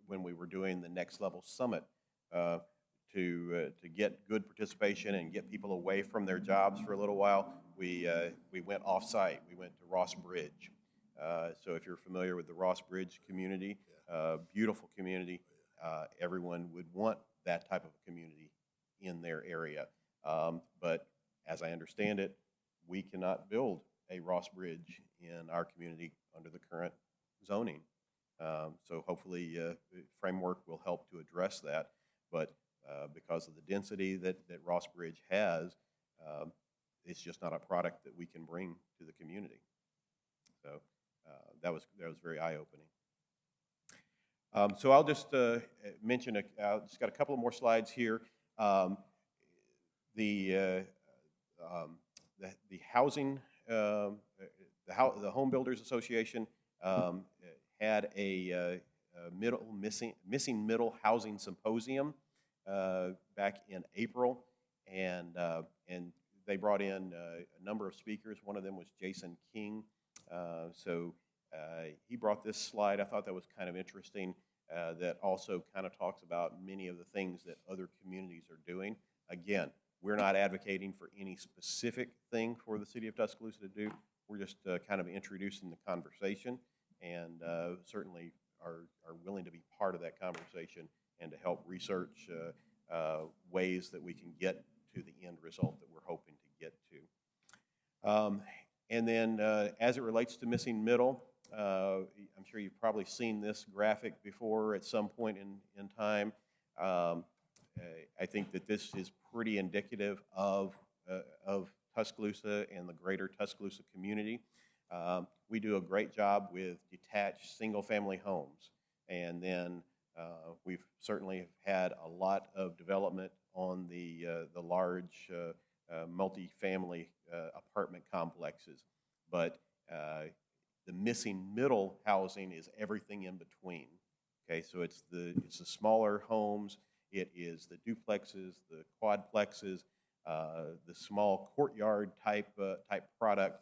when we were doing the Next Level Summit to get good participation and get people away from their jobs for a little while. We went off-site. We went to Ross Bridge. So if you're familiar with the Ross Bridge community, beautiful community, everyone would want that type of a community in their area. But as I understand it, we cannot build a Ross Bridge in our community under the current zoning. So hopefully framework will help to address that. But because of the density that Ross Bridge has, it's just not a product that we can bring to the community. So that was very eye-opening. So I'll just mention, I've just got a couple of more slides here. The housing, the Home Builders Association had a missing middle housing symposium back in April, and they brought in a number of speakers. One of them was Jason King. So he brought this slide. I thought that was kind of interesting. That also kind of talks about many of the things that other communities are doing. Again, we're not advocating for any specific thing for the city of Tuscaloosa to do. We're just kind of introducing the conversation, and certainly are willing to be part of that conversation and to help research ways that we can get to the end result that we're hoping to get to. And then as it relates to missing middle, I'm sure you've probably seen this graphic before at some point in time. I think that this is pretty indicative of Tuscaloosa and the greater Tuscaloosa community. We do a great job with detached single-family homes, and then we've certainly had a lot of development on the large multifamily apartment complexes. But the missing middle housing is everything in between. Okay, so it's the smaller homes, it is the duplexes, the quadplexes, the small courtyard type product.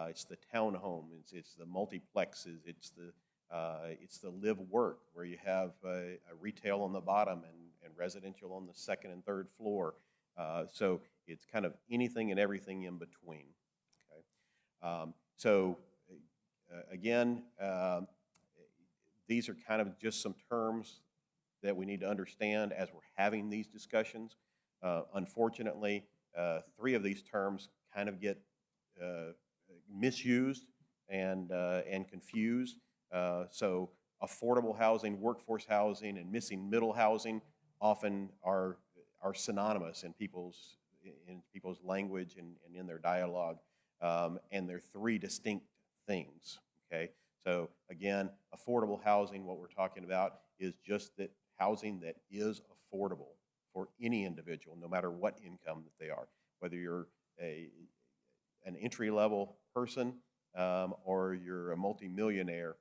It's the townhome. It's the multiplexes. It's the live work where you have a retail on the bottom and residential on the second and third floor. So it's kind of anything and everything in between. Okay, again, these are kind of just some terms that we need to understand as we're having these discussions. Unfortunately, 3 of these terms kind of get misused and confused. So affordable housing, workforce housing, and missing middle housing often are synonymous in people's language and in their dialogue, and they're 3 distinct things. Okay, so again, affordable housing, what we're talking about is just that housing that is affordable for any individual, no matter what income that they are, whether you're an entry-level person or you're a multimillionaire.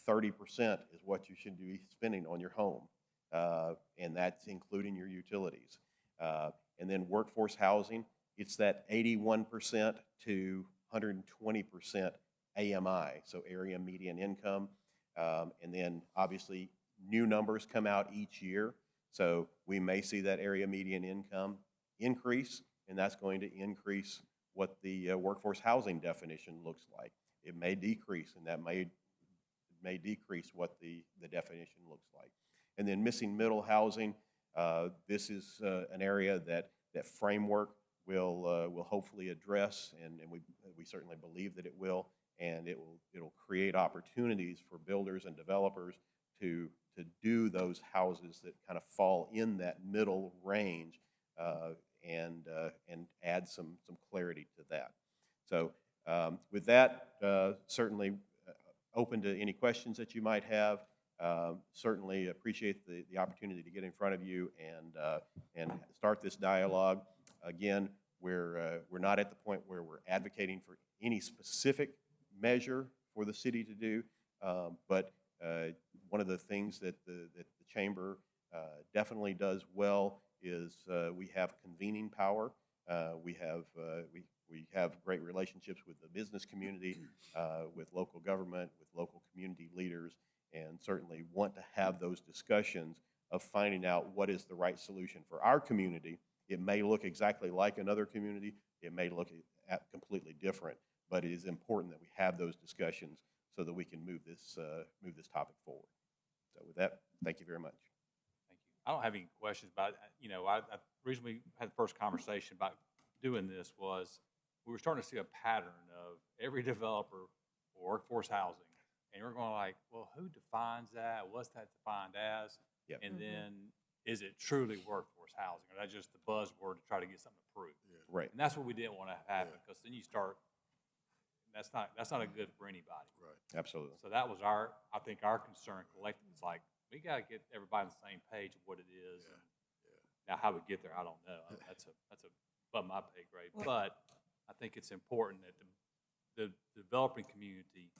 30% is what you should be spending on your home, and that's including your utilities. And then workforce housing, it's that 81% to 120% AMI, so area median income. And then obviously new numbers come out each year, so we may see that area median income increase, and that's going to increase what the workforce housing definition looks like. It may decrease, and that may decrease what the definition looks like. And then missing middle housing, this is an area that framework will hopefully address, and we certainly believe that it will, and it'll create opportunities for builders and developers to do those houses that kind of fall in that middle range, and add some clarity to that. So with that, certainly open to any questions that you might have. Certainly appreciate the opportunity to get in front of you and start this dialogue. Again, we're not at the point where we're advocating for any specific measure for the city to do, but one of the things that the chamber definitely does well is we have convening power. We have great relationships with the business community, with local government, with local community leaders, and certainly want to have those discussions of finding out what is the right solution for our community. It may look exactly like another community. It may look completely different, but it is important that we have those discussions so that we can move this topic forward. So with that, thank you very much. Thank you. I don't have any questions, but the reason we had the first conversation about doing this was we were starting to see a pattern of every developer for workforce housing, and we're going like, well, who defines that? What's that defined as? Yep. And then is it truly workforce housing, or that's just the buzzword to try to get something approved? Yeah. Right. And that's what we didn't want to happen, because then you start. That's not a good for anybody. Right. Absolutely. So that was our concern collectively. It's like, we got to get everybody on the same page of what it is. Yeah. Now, how we get there, I don't know. That's above my pay grade. But I think it's important that the developing community,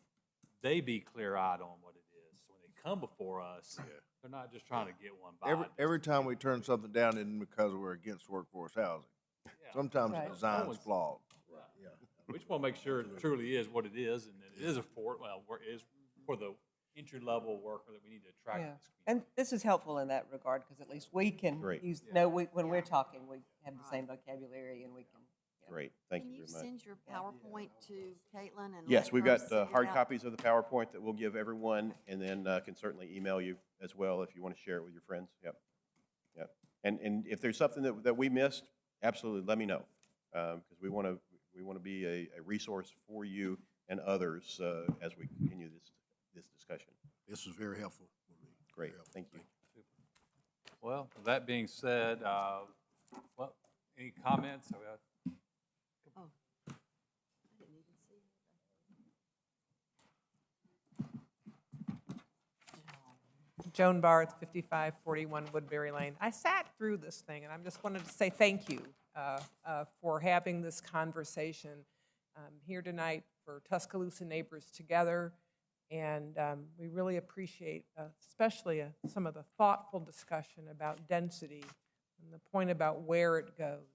they be clear-eyed on what it is. So when they come before us, they're not just trying to get one by. Every time we turn something down, isn't because we're against workforce housing. Yeah. Sometimes Right. the design's flawed. Yeah. We just want to make sure it truly is what it is, and that it is is for the entry-level worker that we need to attract Yeah. to this community. And this is helpful in that regard, because at least we can Great. when we're talking, we have the same vocabulary, and we can. Great. Thank Can you you very much. send your PowerPoint to Caitlin and? Yes, let we've her got send it hard out? copies of the PowerPoint that we'll give everyone, and then can certainly email you as well if you want to share it with your friends. Yep. Yep. And if there's something that we missed, absolutely let me know, because we want to be a resource for you and others as we continue this discussion. This was very helpful for me. Great. Very helpful. Thank you. Well, with that being said, well, any comments? Joan Barth, 5541 Woodbury Lane. I sat through this thing, and I just wanted to say thank you for having this conversation here tonight for Tuscaloosa Neighbors Together. And we really appreciate especially some of the thoughtful discussion about density and the point about where it goes.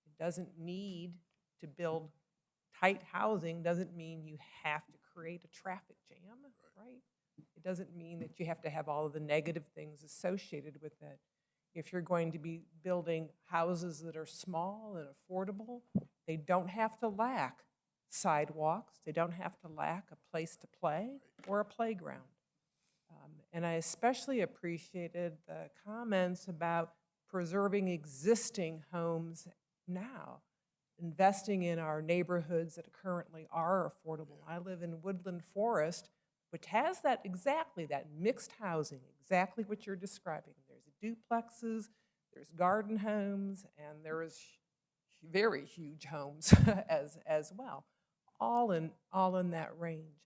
It doesn't need to build tight housing, doesn't mean you have to create a traffic jam, right? It doesn't mean that you have to have all of the negative things associated with it. If you're going to be building houses that are small and affordable, they don't have to lack sidewalks. They don't have to lack a place to play or a playground. And I especially appreciated the comments about preserving existing homes now, investing in our neighborhoods that currently are affordable. I live in Woodland Forest, which has that exactly, that mixed housing, exactly what you're describing. There's duplexes, there's garden homes, and there is very huge homes as well, all in that range.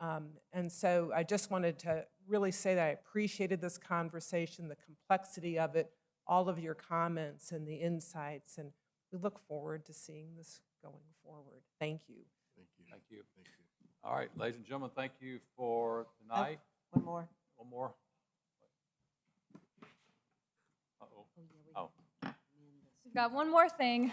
And so I just wanted to really say that I appreciated this conversation, the complexity of it, all of your comments and the insights, and we look forward to seeing this going forward. Thank you. Thank you. Thank you. Thank you. All right, ladies and gentlemen, thank you for tonight. One more. One more. Uh-oh. Oh. We've got one more thing.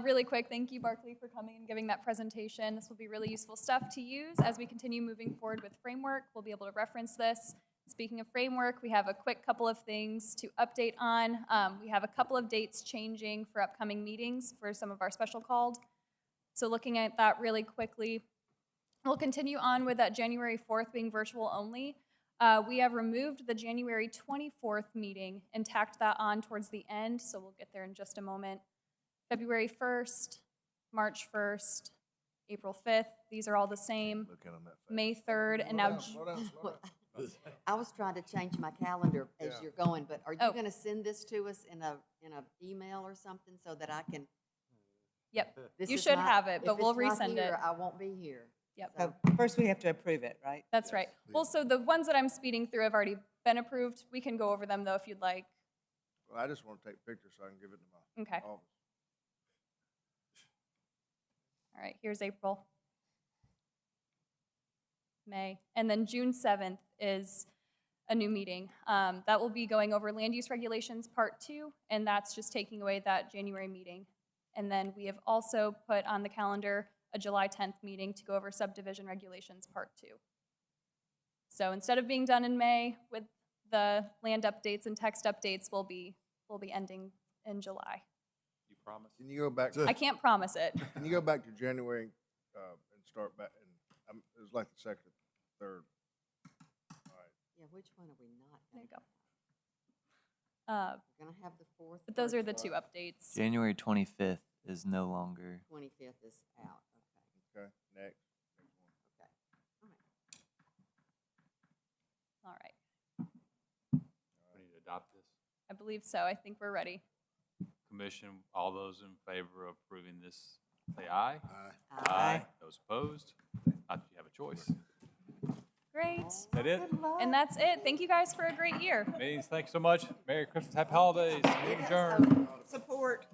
Really quick, thank you, Barkley, for coming and giving that presentation. This will be really useful stuff to use as we continue moving forward with framework. We'll be able to reference this. Speaking of framework, we have a quick couple of things to update on. We have a couple of dates changing for upcoming meetings for some of our special called. So looking at that really quickly, we'll continue on with that January 4th being virtual only. We have removed the January 24th meeting and tacked that on towards the end, so we'll get there in just a moment. February 1st, March 1st, April 5th, these are all the same. May 3rd, and now I was trying to change my calendar as you're going, but are you Oh. going to send this to us in a email or something so that I can? Yep, This you is should not- have it, but if we'll it's not resend here, it. I won't be here. Yep. So- First, we have to approve it, right? That's right. Well, so the ones that I'm speeding through have already been approved. We can go over them, though, if you'd like. Well, I just want to take pictures so I can give it to my Okay. office. All right, here's April, May, and then June 7th is a new meeting. That will be going over land use regulations part 2, and that's just taking away that January meeting. And then we have also put on the calendar a July 10th meeting to go over subdivision regulations part 2. So instead of being done in May with the land updates and text updates, we'll be ending in July. You promise? Can you go back? I can't promise it. Can you go back to January and start back? And it was like the second, third. All right. Yeah, which one are we not? There you go. We're going to have the 4th. But those are the two updates. January 25th is no longer. 25th is out. Okay. Okay, next. Okay. All right. We need to adopt this. I believe so. I think we're ready. Commission, all those in favor of approving this, say aye. Aye. Aye. Those opposed? Not that you have a choice. Great. Is that it? And that's it. Thank you guys for a great year. Meetings, thank you so much. Merry Christmas, happy holidays. Meeting adjourned. Support.